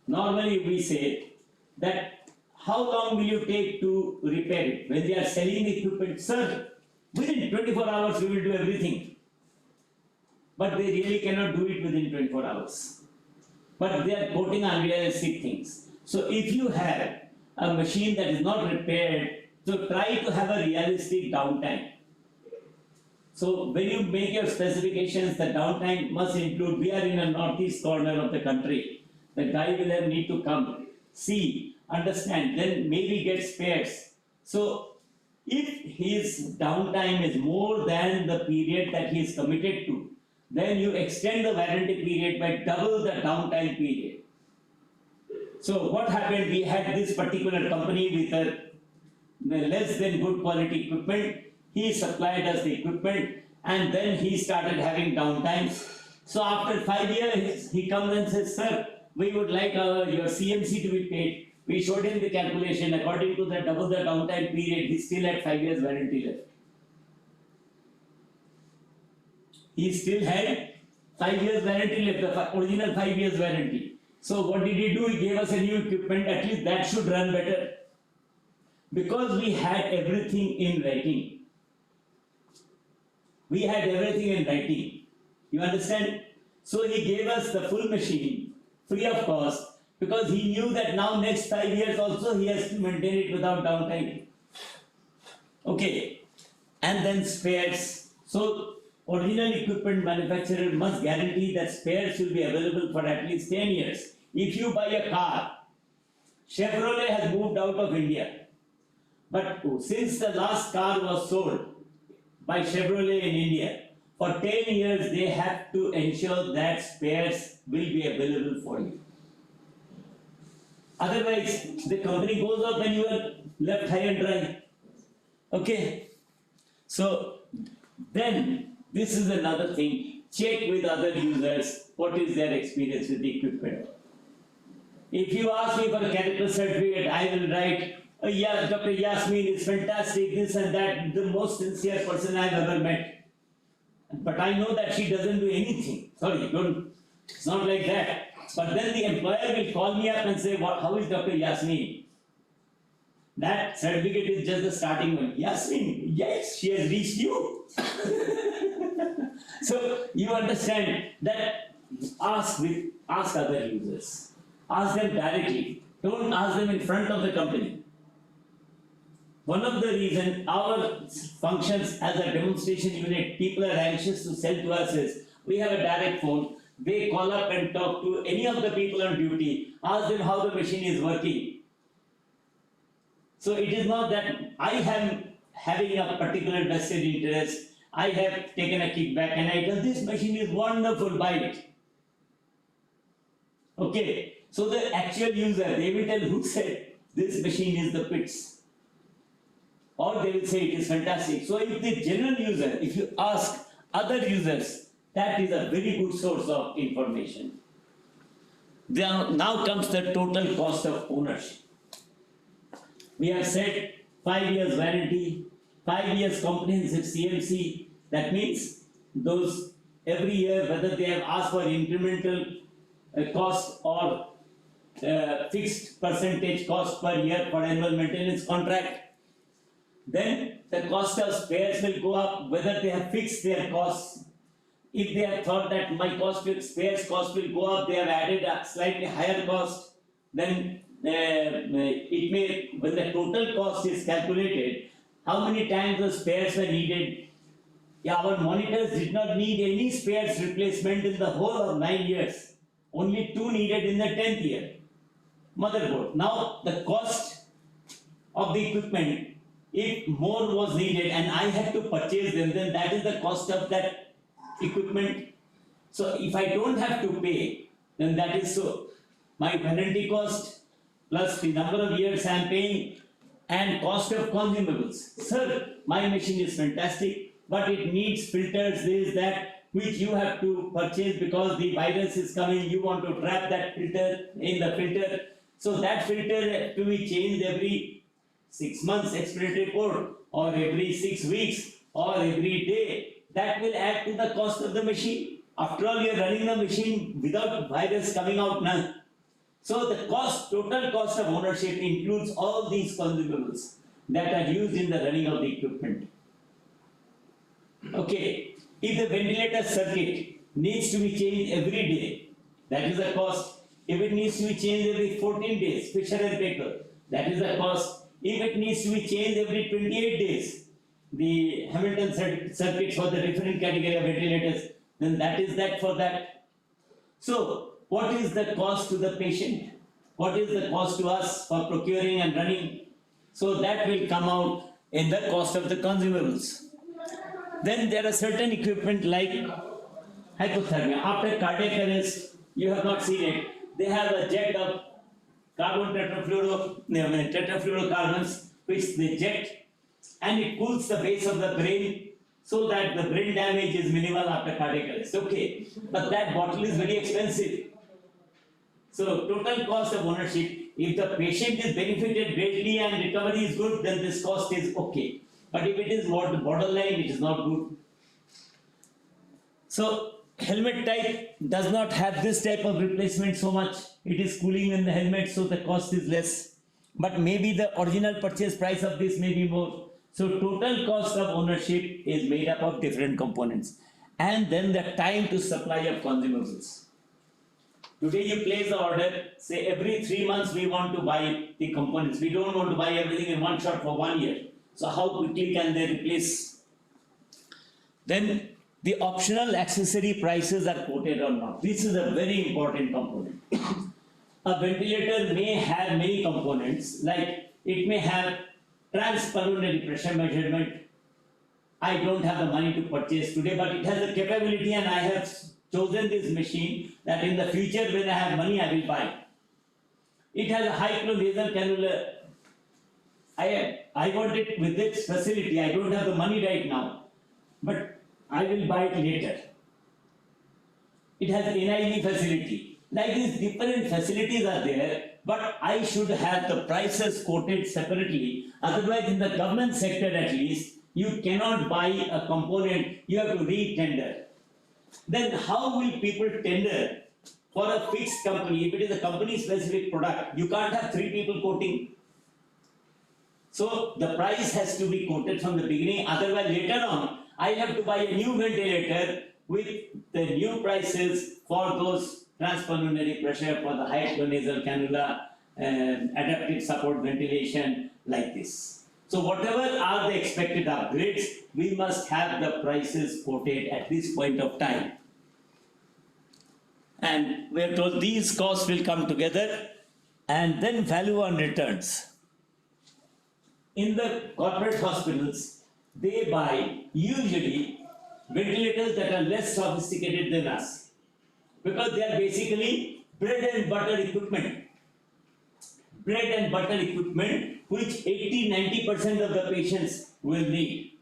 normally we say that how long will you take to repair it? When they are selling the equipment, sir, within 24 hours we will do everything. But they really cannot do it within 24 hours. But they are quoting unrealistic things. So if you have a machine that is not repaired, so try to have a realistic downtime. So when you make your specifications, the downtime must include, we are in a northeast corner of the country. The guy will have need to come, see, understand, then maybe get spares. So if his downtime is more than the period that he is committed to, then you extend the warranty period by double the downtime period. So what happened, we had this particular company with a less than good quality equipment. He supplied us the equipment and then he started having downtimes. So after 5 years, he comes and says, sir, we would like your CMC to be paid. We showed him the calculation. According to the double the downtime period, he still had 5 years warranty left. He still had 5 years warranty left, the original 5 years warranty. So what did he do? He gave us a new equipment. At least that should run better. Because we had everything in writing. We had everything in writing. You understand? So he gave us the full machine, free of cost, because he knew that now next 5 years also he has to maintain it without downtime. Okay. And then spares. So original equipment manufacturer must guarantee that spares will be available for at least 10 years. If you buy a car, Chevrolet has moved out of India. But since the last car was sold by Chevrolet in India, for 10 years they have to ensure that spares will be available for you. Otherwise, the company goes up and you are left high and dry. Okay? So, then, this is another thing. Check with other users what is their experience with the equipment. If you ask me for a character certificate, I will write, yeah, Dr. Yasmin is fantastic, this and that, the most sincere person I've ever met. But I know that she doesn't do anything. Sorry, don't, it's not like that. But then the employer will call me up and say, how is Dr. Yasmin? That certificate is just the starting one. Yasmin, yes, she has reached you. So you understand that ask other users. Ask them directly. Don't ask them in front of the company. One of the reasons our functions as a demonstration unit, people are anxious to sell to us is, we have a direct phone. They call up and talk to any of the people on duty, ask them how the machine is working. So it is not that I am having a particular vested interest, I have taken a kickback and I tell this machine is wonderful, buy it. Okay, so the actual user, they will tell who said this machine is the pits. Or they will say it is fantastic. So if the general user, if you ask other users, that is a very good source of information. Now comes the total cost of ownership. We have said 5 years warranty, 5 years comprehensive CMC. That means those every year, whether they have asked for incremental cost or fixed percentage cost per year for annual maintenance contract. Then the cost of spares will go up, whether they have fixed their costs. If they have thought that my spares cost will go up, they have added a slightly higher cost, then it may, when the total cost is calculated, how many times the spares were needed. Yeah, our monitors did not need any spares replacement in the whole of 9 years. Only 2 needed in the 10th year. Motherboard. Now the cost of the equipment, if more was needed and I had to purchase them, then that is the cost of that equipment. So if I don't have to pay, then that is so. My warranty cost plus the number of years I am paying and cost of consumables. Sir, my machine is fantastic, but it needs filters, this, that, which you have to purchase because the virus is coming, you want to trap that filter in the filter. So that filter has to be changed every 6 months explanatory report or every 6 weeks or every day. That will add to the cost of the machine. After all, you are running the machine without virus coming out now. So the cost, total cost of ownership includes all these consumables that are used in the running of the equipment. Okay, if the ventilator circuit needs to be changed every day, that is the cost. If it needs to be changed every 14 days, Fisher and Baker, that is the cost. If it needs to be changed every 28 days, the Hamilton circuits for the different category of ventilators, then that is that for that. So, what is the cost to the patient? What is the cost to us for procuring and running? So that will come out in the cost of the consumables. Then there are certain equipment like hypothermia. After cardiac arrest, you have not seen it. They have a jet of tetrafluorocarbons which they jet and it cools the base of the brain so that the brain damage is minimal after cardiac arrest. Okay, but that bottle is very expensive. So total cost of ownership, if the patient is benefited greatly and recovery is good, then this cost is okay. But if it is borderline, it is not good. So helmet type does not have this type of replacement so much. It is cooling in the helmet, so the cost is less. But maybe the original purchase price of this may be more. So total cost of ownership is made up of different components. And then the time to supply of consumables. Today you place the order, say every 3 months we want to buy the components. We don't want to buy everything in one shot for 1 year. So how quickly can they replace? Then the optional accessory prices are quoted or not. This is a very important component. A ventilator may have many components, like it may have transpulmonary pressure measurement. I don't have the money to purchase today, but it has the capability and I have chosen this machine that in the future when I have money I will buy. It has a high flow nasal cannula. I want it with its facility. I don't have the money right now, but I will buy it later. It has NIV facility. Like these different facilities are there, but I should have the prices quoted separately. Otherwise, in the government sector at least, you cannot buy a component, you have to re-tender. Then how will people tender for a fixed company? If it is a company specific product, you can't have 3 people quoting. So the price has to be quoted from the beginning, otherwise later on, I have to buy a new ventilator with the new prices for those transpulmonary pressure, for the high flow nasal cannula, adaptive support ventilation, like this. So whatever are the expected upgrades, we must have the prices quoted at this point of time. And we are told these costs will come together and then value on returns. In the corporate hospitals, they buy usually ventilators that are less sophisticated than us because they are basically bread and butter equipment. Bread and butter equipment which 80-90% of the patients will need.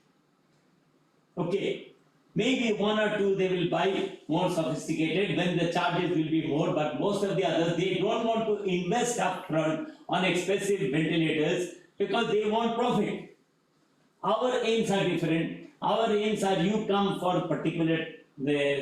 Okay, maybe 1 or 2 they will buy more sophisticated when the charges will be more, but most of the others they don't want to invest upfront on expensive ventilators because they want profit. Our aims are different. Our aims are you come for particular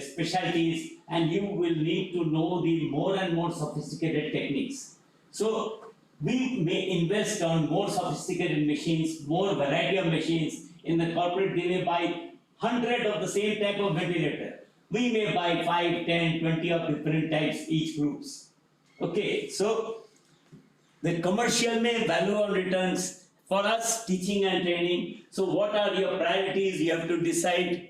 specialties and you will need to know the more and more sophisticated techniques. So we may invest on more sophisticated machines, more variety of machines. In the corporate, they may buy 100 of the same type of ventilator. We may buy 5, 10, 20 of different types, each groups. Okay, so the commercial may value on returns. For us, teaching and training, so what are your priorities? You have to decide.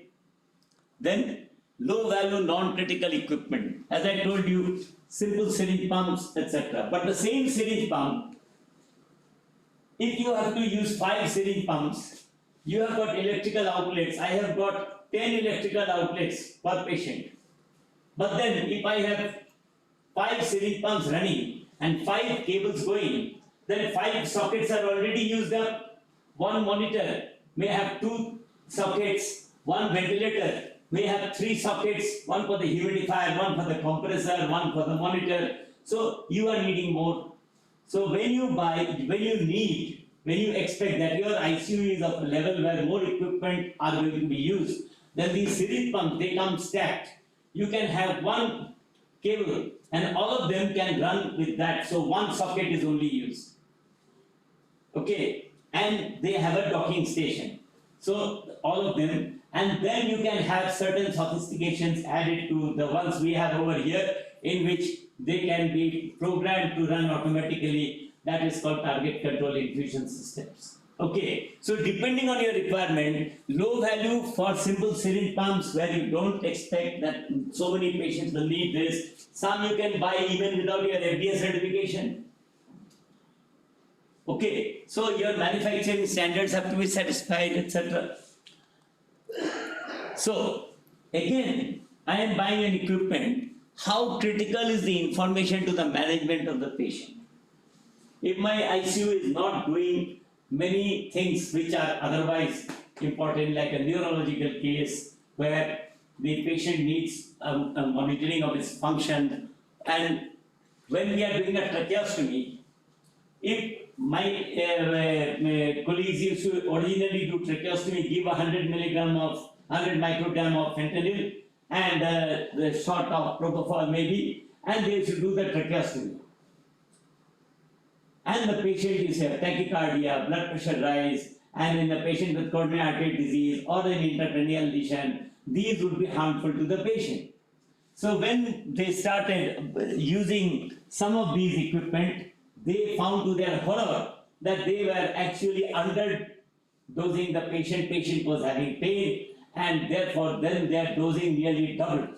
Then, low value non-critical equipment. As I told you, simple syringe pumps, etc. But the same syringe pump if you have to use 5 syringe pumps, you have got electrical outlets. I have got 10 electrical outlets per patient. But then if I have 5 syringe pumps running and 5 cables going, then 5 sockets are already used up. One monitor may have 2 sockets, one ventilator may have 3 sockets, one for the humidifier, one for the compressor, one for the monitor. So you are needing more. So when you expect that your ICU is of a level where more equipment are going to be used, then these syringe pumps, they come stacked. You can have one cable and all of them can run with that. So one socket is only used. Okay, and they have a docking station. So all of them, and then you can have certain sophistications added to the ones we have over here, in which they can be programmed to run automatically. That is called target control infusion systems. Okay, so depending on your requirement, low value for simple syringe pumps where you don't expect that so many patients will need this. Some you can buy even without your FDA certification. Okay, so your manufacturing standards have to be satisfied, etc. So again, I am buying an equipment. How critical is the information to the management of the patient? If my ICU is not doing many things which are otherwise important, like a neurological case where the patient needs a monitoring of his function, and when we are doing a tracheostomy, if my colleagues used to originally do tracheostomy, give 100 microgram of fentanyl and the shot of propofol maybe, and they should do the tracheostomy. And the patient is have tachycardia, blood pressure rise, and in the patient with coronary artery disease or an intracranial lesion, these would be harmful to the patient. So when they started using some of these equipment, they found to their horror that they were actually underdosing the patient. Patient was having pain, and therefore then their dosing nearly doubled.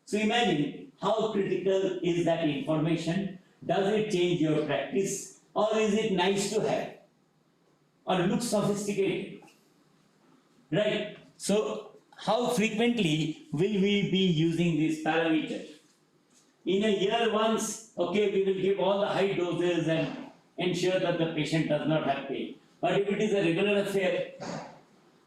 So imagine how critical is that information. Does it change your practice, or is it nice to have, or look sophisticated? Right? So how frequently will we be using these parameters? In a year once, okay, we will give all the high doses and ensure that the patient does not have pain. But if it is a regular affair,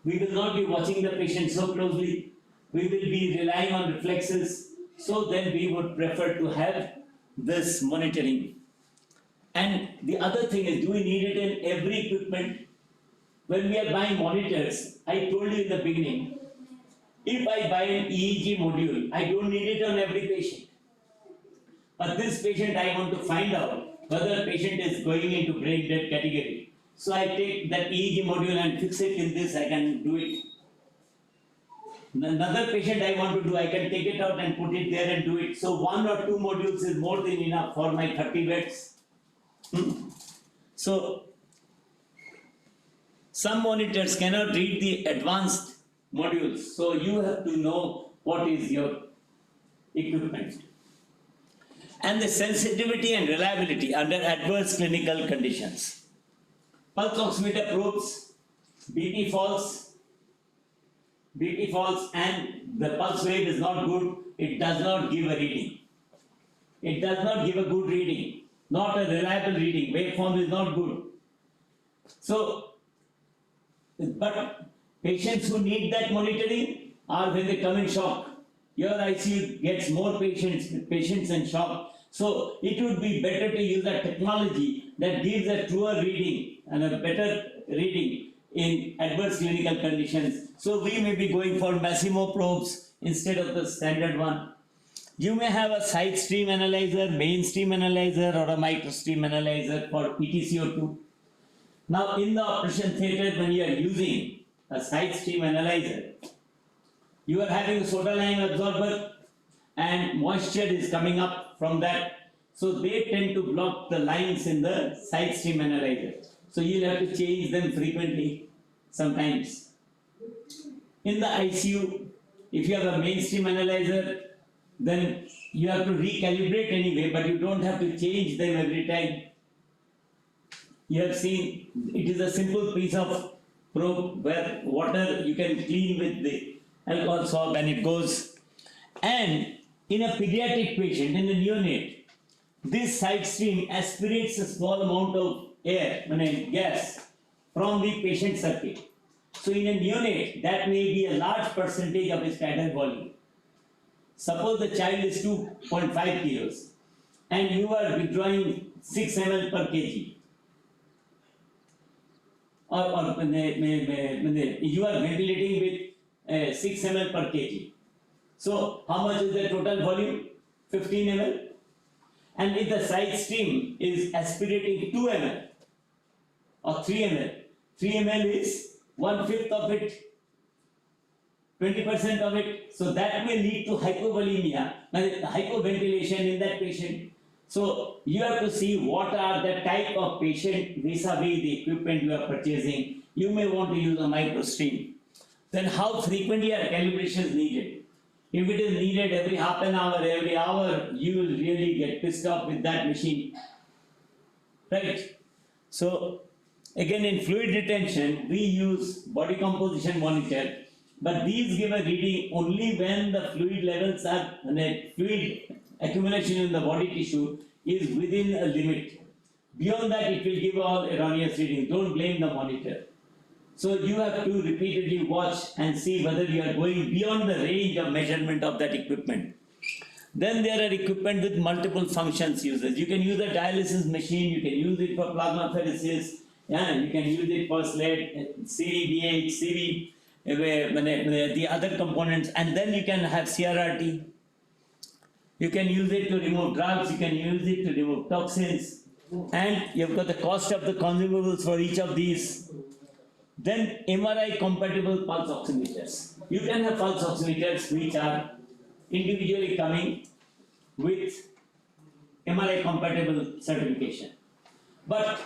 we will not be watching the patient so closely. We will be relying on reflexes. So then we would prefer to have this monitoring. And the other thing is, do we need it in every equipment? When we are buying monitors, I told you in the beginning, if I buy an EEG module, I don't need it on every patient. But this patient, I want to find out whether the patient is going into brain dead category. So I take that EEG module and fix it in this, I can do it. Another patient I want to do, I can take it out and put it there and do it. So 1 or 2 modules is more than enough for my 30 beds. So some monitors cannot read the advanced modules. So you have to know what is your equipment. And the sensitivity and reliability under adverse clinical conditions. Pulse oximeter probes, BP falls, and the pulse wave is not good, it does not give a reading. It does not give a good reading, not a reliable reading, waveform is not good. So, but patients who need that monitoring are when they come in shock. Your ICU gets more patients in shock. So it would be better to use a technology that gives a truer reading and a better reading in adverse clinical conditions. So we may be going for Massimo probes instead of the standard one. You may have a side stream analyzer, main stream analyzer, or a micro stream analyzer for PTCO2. Now in the operation theatre, when you are using a side stream analyzer, you are having a soda lime absorber and moisture is coming up from that. So they tend to block the lines in the side stream analyzer. So you'll have to change them frequently sometimes. In the ICU, if you have a mainstream analyzer, then you have to recalibrate anyway, but you don't have to change them every time. You have seen it is a simple piece of probe where water you can clean with the alcohol swab and it goes. And in a pediatric patient, in a neonate, this side stream aspirates a small amount of air, gas, from the patient circuit. So in a neonate, that may be a large percentage of his tidal volume. Suppose the child is 2.5 kilos and you are withdrawing 6 ml per kg. Or you are ventilating with 6 ml per kg. So how much is the total volume? 15 ml. And if the side stream is aspirating 2 ml or 3 ml, 3 ml is 1/5 of it, 20% of it. So that may lead to hypovolemia, hypoventilation in that patient. So you have to see what are the type of patient vis-a-vis the equipment you are purchasing. You may want to use a microstream. Then how frequently are calibrations needed? If it is needed every half an hour, every hour, you will really get pissed off with that machine. Right? So again in fluid retention, we use body composition monitor, but these give a reading only when the fluid levels are, fluid accumulation in the body tissue is within a limit. Beyond that, it will give all erroneous readings. Don't blame the monitor. So you have to repeatedly watch and see whether you are going beyond the range of measurement of that equipment. Then there are equipment with multiple functions uses. You can use a dialysis machine, you can use it for plasmapheresis, you can use it for SLED, CVDH, CV, the other components, and then you can have CRRT. You can use it to remove drugs, you can use it to remove toxins, and you've got the cost of the consumables for each of these. Then MRI compatible pulse oximeters. You can have pulse oximeters which are individually coming with MRI compatible certification. But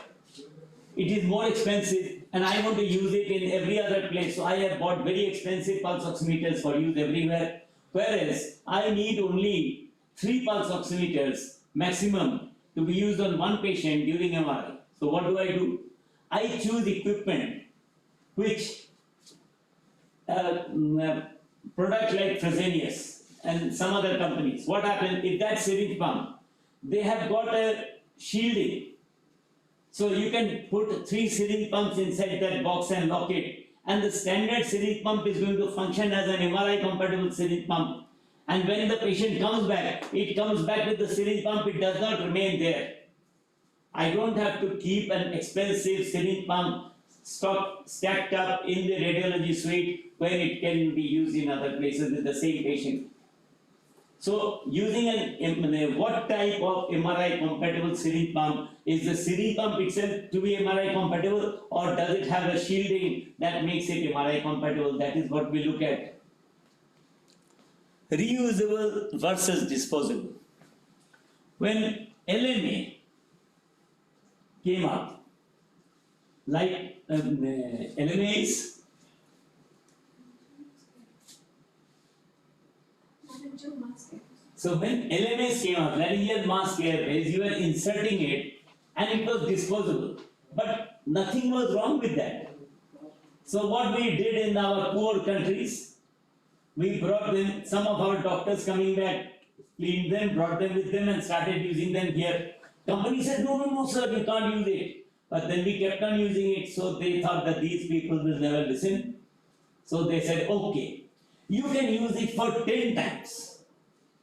it is more expensive and I want to use it in every other place. So I have bought very expensive pulse oximeters for use everywhere. Whereas I need only 3 pulse oximeters maximum to be used on one patient during MRI. So what do? I choose equipment which product like Fresenius and some other companies. What happens if that syringe pump, they have got a shielding. So you can put 3 syringe pumps inside that box and lock it. And the standard syringe pump is going to function as an MRI compatible syringe pump. And when the patient comes back, it comes back with the syringe pump, it does not remain there. I don't have to keep an expensive syringe pump stacked up in the radiology suite when it can be used in other places with the same patient. So using what type of MRI compatible syringe pump? Is the syringe pump itself to be MRI compatible, or does it have a shielding that makes it MRI compatible? That is what we look at. Reusable versus disposable. When LMA came up, like LMAs, so when LMAs came up, laryngeal mask airways, you were inserting it and it was disposable. But nothing was wrong with that. So what we did in our poor countries, we brought them, some of our doctors coming back, cleaned them, brought them with them and started using them here. Company said, no, sir, you can't use it. But then we kept on using it, so they thought that these people will never listen. So they said, okay, you can use it for 10 times.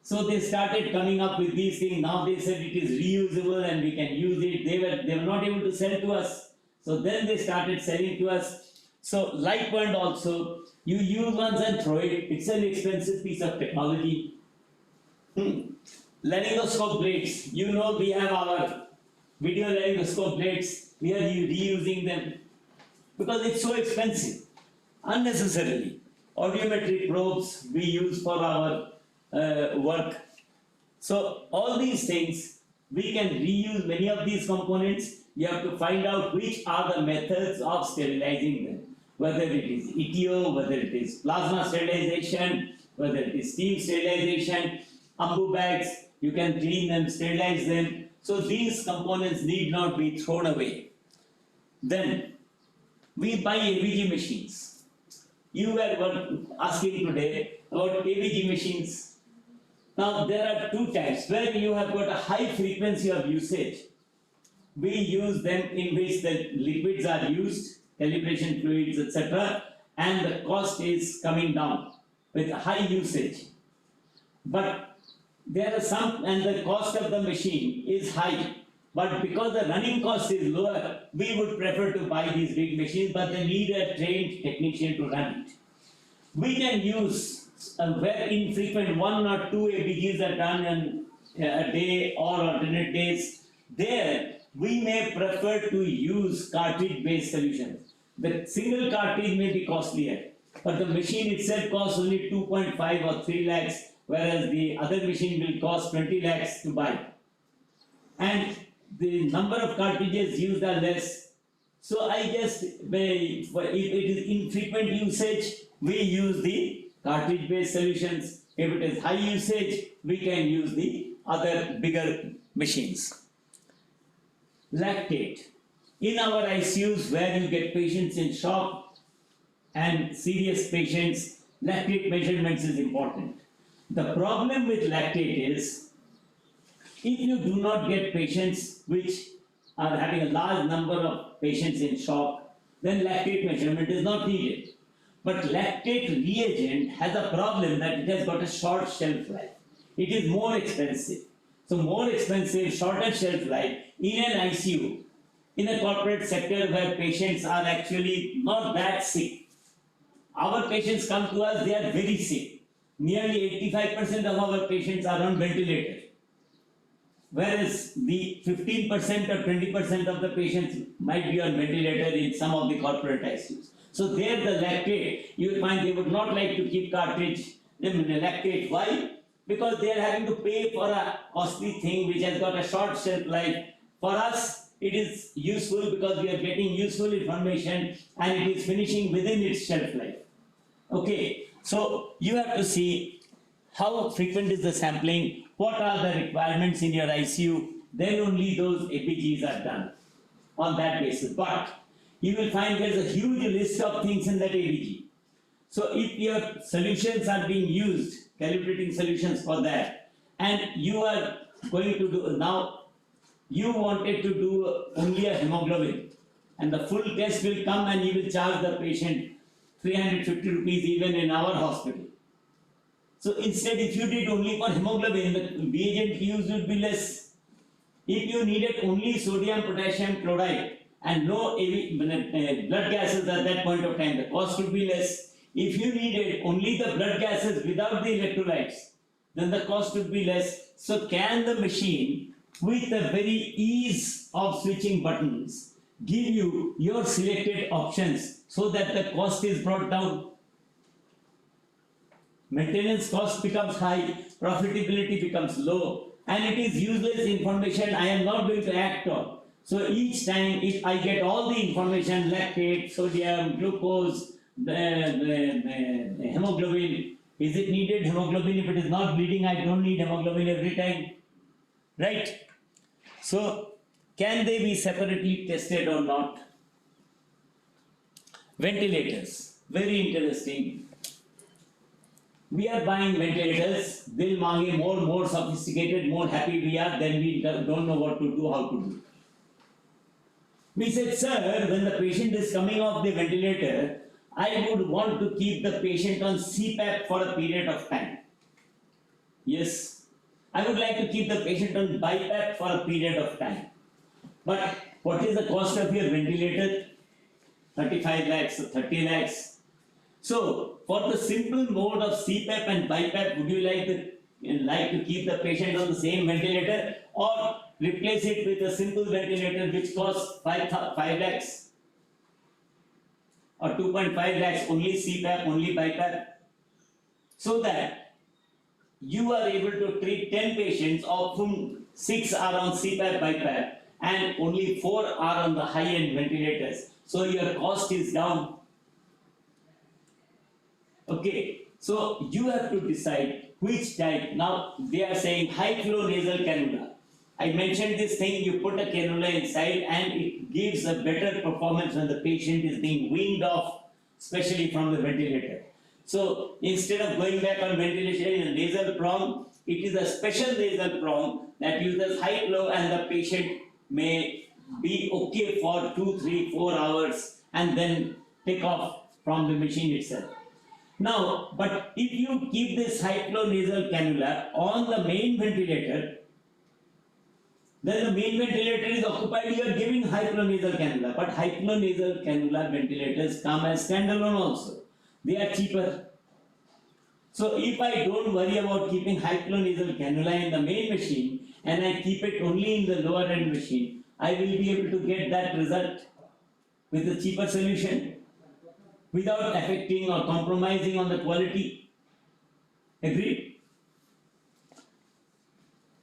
So they started coming up with these things. Now they said it is reusable and we can use it. They were not able to sell to us. So then they started selling to us. So like point also, you use once and throw it. It's an expensive piece of technology. Laryngoscope blades. You know we have our video laryngoscope blades. We are reusing them because it's so expensive, unnecessarily. Audiometric probes we use for our work. So all these things, we can reuse many of these components. You have to find out which are the methods of sterilizing them. Whether it is ETO, whether it is plasma sterilization, whether it is steam sterilization, ambu bags, you can clean them, sterilize them. So these components need not be thrown away. Then we buy ABG machines. You were asking today about ABG machines. Now there are two types where you have got a high frequency of usage. We use them in which the liquids are used, calibration fluids, etc., and the cost is coming down with high usage. But there are some, and the cost of the machine is high. But because the running cost is lower, we would prefer to buy these big machines, but they need a trained technician to run it. We can use very infrequent 1 or 2 ABGs are done in a day or alternate days. There, we may prefer to use cartridge-based solutions. The single cartridge may be costlier, but the machine itself costs only 2.5 or 3 lakhs, whereas the other machine will cost 20 lakhs to buy. And the number of cartridges used are less. So I just, if it is infrequent usage, we use the cartridge-based solutions. If it is high usage, we can use the other bigger machines. Lactate. In our ICUs where you get patients in shock and serious patients, lactate measurements is important. The problem with lactate is, if you do not get patients which are having a large number of patients in shock, then lactate measurement is not needed. But lactate reagent has a problem that it has got a short shelf life. It is more expensive. So more expensive, shorter shelf life in an ICU, in a corporate sector where patients are actually not that sick. Our patients come to us, they are very sick. Nearly 85% of our patients are on ventilator. Whereas the 15% or 20% of the patients might be on ventilator in some of the corporate ICUs. So there the lactate, you will find they would not like to keep cartridge lactate. Why? Because they are having to pay for a costly thing which has got a short shelf life. For us, it is useful because we are getting useful information and it is finishing within its shelf life. Okay, so you have to see how frequent is the sampling, what are the requirements in your ICU, then only those APGs are done on that basis. But you will find there is a huge list of things in that APG. So if your solutions are being used, calibrating solutions for that, and you are going to do, now you wanted to do only a hemoglobin, and the full test will come and you will charge the patient 350 rupees even in our hospital. So instead, if you did only for hemoglobin, the reagent used would be less. If you needed only sodium, potassium, chloride, and no blood gases at that point of time, the cost would be less. If you needed only the blood gases without the electrolytes, then the cost would be less. So can the machine, with the very ease of switching buttons, give you your selected options so that the cost is brought down? Maintenance cost becomes high, profitability becomes low, and it is useless information I am not going to act on. So each time, if I get all the information, lactate, sodium, glucose, the hemoglobin, is it needed hemoglobin? If it is not bleeding, I don't need hemoglobin every time, right? So can they be separately tested or not? Ventilators, very interesting. We are buying ventilators, they'll mange more sophisticated, more happy we are, then we don't know what to do, how to do. We said, sir, when the patient is coming off the ventilator, I would want to keep the patient on CPAP for a period of time. Yes, I would like to keep the patient on BiPAP for a period of time. But what is the cost of your ventilator? 35 lakhs, 30 lakhs. So, for the simple mode of CPAP and BiPAP, would you like to keep the patient on the same ventilator or replace it with a simple ventilator which costs 5 lakhs or 2.5 lakhs, only CPAP, only BiPAP, so that you are able to treat 10 patients, of whom 6 are on CPAP, BiPAP, and only 4 are on the high-end ventilators. So your cost is down. Okay, so you have to decide which type. Now they are saying high flow nasal cannula. I mentioned this thing, you put a cannula inside and it gives a better performance when the patient is being weaned off, especially from the ventilator. So instead of going back on ventilation in a nasal prong, it is a special nasal prong that uses high flow and the patient may be okay for 2, 3, 4 hours and then take off from the machine itself. Now, but if you keep this high flow nasal cannula on the main ventilator, then the main ventilator is occupied, you are giving high flow nasal cannula, but high flow nasal cannula ventilators come as standalone also. They are cheaper. So if I don't worry about keeping high flow nasal cannula in the main machine and I keep it only in the lower end machine, I will be able to get that result with a cheaper solution without affecting or compromising on the quality. Agreed?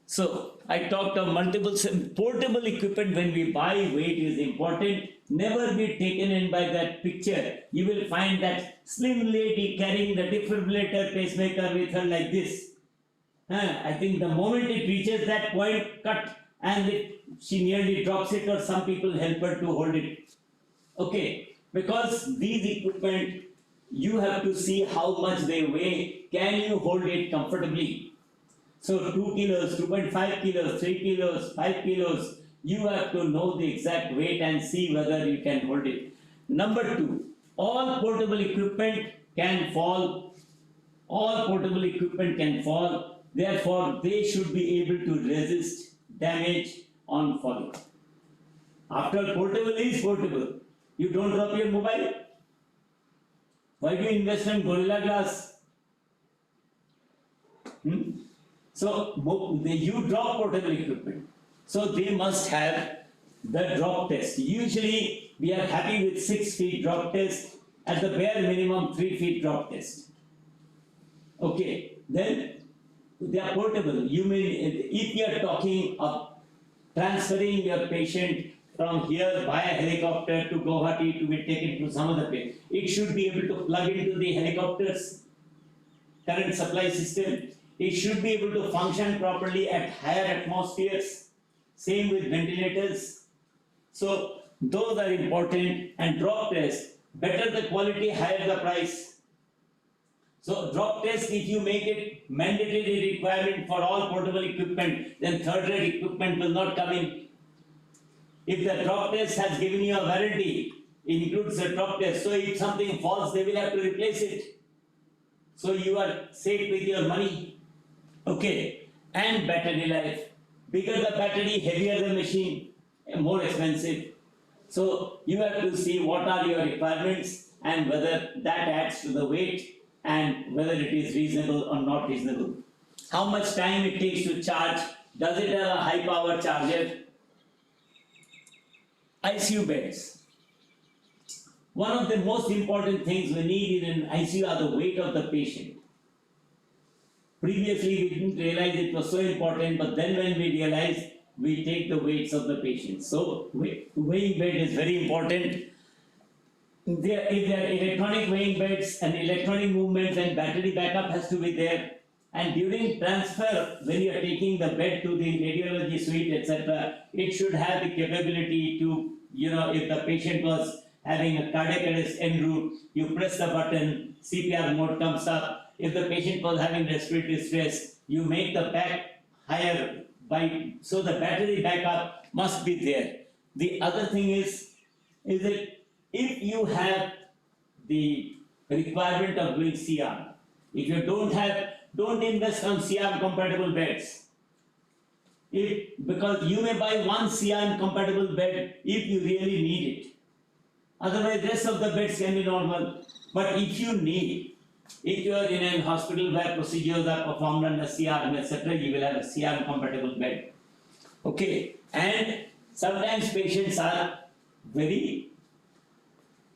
So I talked of multiple portable equipment. When we buy, weight is important. Never be taken in by that picture. You will find that slim lady carrying the defibrillator pacemaker with her like this. I think the moment it reaches that point, cut, and she nearly drops it, or some people help her to hold it. Okay, because these equipment, you have to see how much they weigh. Can you hold it comfortably? So 2 kilos, 2.5 kilos, 3 kilos, 5 kilos, you have to know the exact weight and see whether you can hold it. Number 2, all portable equipment can fall. All portable equipment can fall. Therefore, they should be able to resist damage on falling. After all, portable is portable. You don't drop your mobile. Why do you invest in Gorilla Glass? So you drop portable equipment. So they must have the drop test. Usually we are happy with 6 feet drop test, at the bare minimum 3 feet drop test. Okay, then they are portable. You may, if you are talking of transferring your patient from here by a helicopter to Guwahati to be taken to some other place, it should be able to plug into the helicopter's current supply system. It should be able to function properly at higher atmospheres. Same with ventilators. So those are important, and drop test, better the quality, higher the price. So drop test, if you make it mandatory requirement for all portable equipment, then third rate equipment will not come in. If the drop test has given you a warranty, it includes the drop test. So if something falls, they will have to replace it. So you are safe with your money. Okay, and battery life. Bigger the battery, heavier the machine, more expensive. So you have to see what are your requirements and whether that adds to the weight and whether it is reasonable or not reasonable. How much time it takes to charge? Does it have a high power charger? ICU beds. One of the most important things we need in an ICU are the weight of the patient. Previously, we didn't realize it was so important, but then when we realized, we take the weights of the patient. So, weighing bed is very important. If there are electronic weighing beds and electronic movements, and battery backup has to be there. And during transfer, when you are taking the bed to the radiology suite, etc., it should have the capability to, if the patient was having a cardiac arrest en route, you press the button, CPR mode comes up. If the patient was having respiratory stress, you make the pack higher so the battery backup must be there. The other thing is that if you have the requirement of doing CR, if you don't invest on CR compatible beds. Because you may buy one CR compatible bed if you really need it. Otherwise, rest of the beds can be normal. But if you are in a hospital where procedures are performed under CRM, etc., you will have a CRM compatible bed. Okay, and sometimes patients are very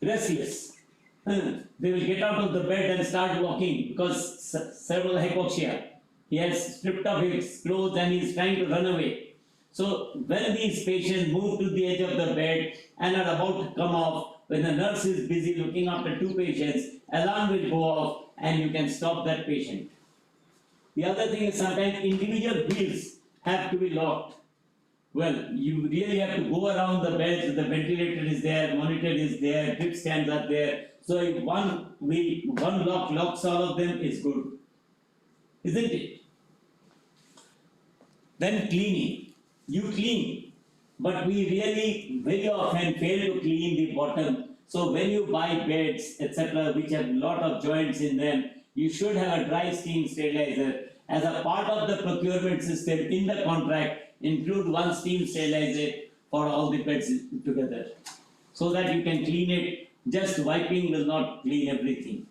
restless. They will get out of the bed and start walking because cerebral hypoxia. He has stripped off his clothes and he is trying to run away. So when these patients move to the edge of the bed and are about to come off, when the nurse is busy looking after 2 patients, alarm will go off and you can stop that patient. The other thing is sometimes individual wheels have to be locked. Well, you really have to go around the beds, the ventilator is there, monitor is there, drip stands are there. So if one lock locks all of them is good, isn't it? Then cleaning. You clean, but we really very often fail to clean the bottom. So when you buy beds, etc., which have a lot of joints in them, you should have a dry steam sterilizer. As a part of the procurement system in the contract, include one steam sterilizer for all the beds together. So that you can clean it. Just wiping will not clean everything.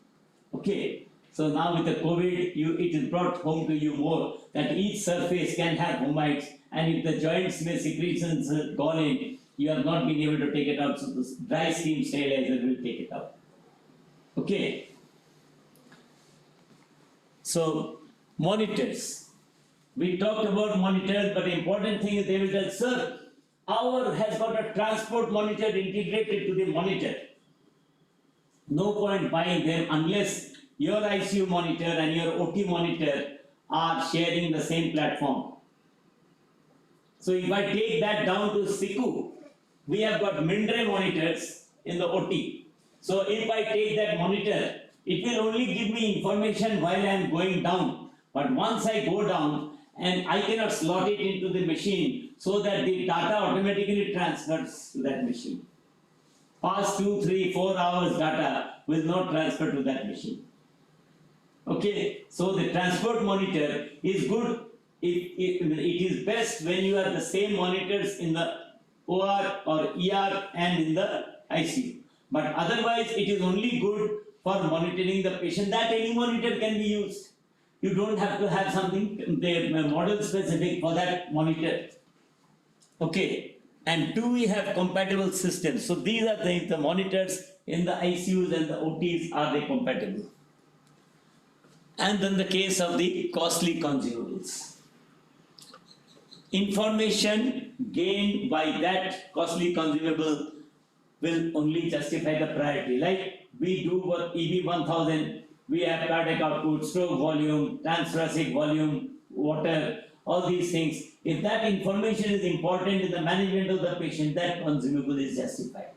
Okay. So now with the COVID, it is brought home to you more that each surface can have fomites, and if the joints may secretions gone in, you have not been able to take it out. So this dry steam sterilizer will take it out. Okay. So monitors. We talked about monitors, but the important thing is they will tell, sir, our has got a transport monitor integrated to the monitor. No point buying them unless your ICU monitor and your OT monitor are sharing the same platform. So if I take that down to SICU, we have got Mindre monitors in the OT. So if I take that monitor, it will only give me information while I am going down. But once I go down, and I cannot slot it into the machine so that the data automatically transfers to that machine. Past 2, 3, 4 hours data will not transfer to that machine. Okay, so the transport monitor is good. It is best when you have the same monitors in the OR or ER and in the ICU. But otherwise, it is only good for monitoring the patient. That any monitor can be used. You don't have to have something model specific for that monitor. Okay, and do we have compatible systems? So these are the monitors in the ICUs and the OTs, are they compatible? And then the case of the costly consumables. Information gained by that costly consumable will only justify the priority. Like we do what EB 1000, we have cardiac output, stroke volume, transthoracic volume, water, all these things. If that information is important in the management of the patient, that consumable is justified.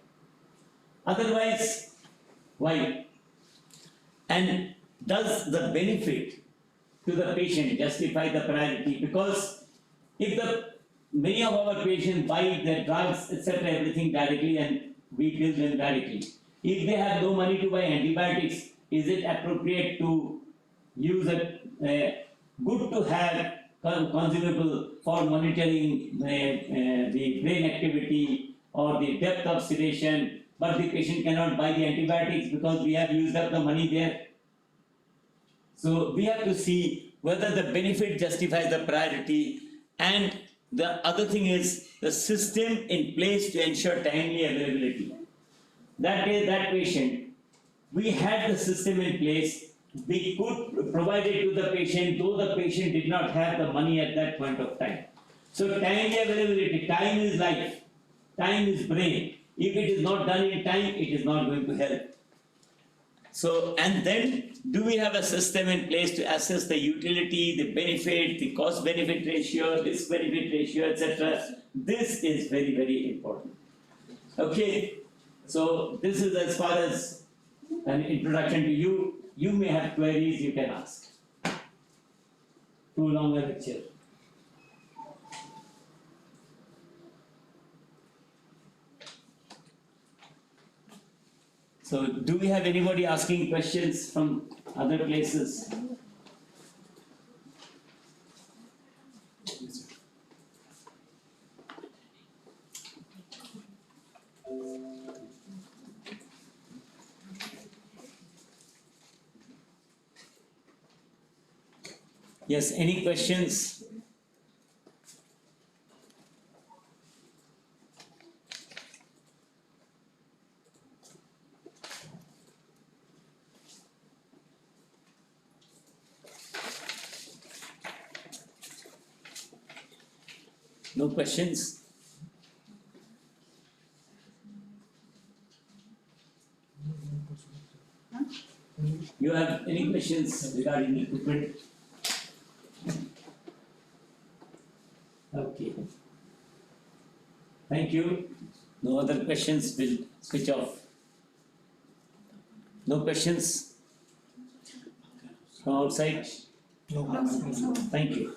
Otherwise, why? And does the benefit to the patient justify the priority? Because if many of our patients buy their drugs, etc., everything directly, and we bill them directly. If they have no money to buy antibiotics, is it appropriate to use a good to have consumable for monitoring the brain activity or the depth of sedation, but the patient cannot buy the antibiotics because we have used up the money there? So we have to see whether the benefit justifies the priority, and the other thing is the system in place to ensure timely availability. That day, that patient, we had the system in place, we could provide it to the patient, though the patient did not have the money at that point of time. So timely availability, time is life, time is brain. If it is not done in time, it is not going to help. So, and then do we have a system in place to assess the utility, the benefit, the cost benefit ratio, risk benefit ratio, etc. This is very, very important. Okay, so this is as far as an introduction to you. You may have queries, you can ask. Too long a lecture. So, do we have anybody asking questions from other places? Yes, any questions? No questions? You have any questions regarding equipment? Okay. Thank you. No other questions, will switch off. No questions from outside? No. Thank you.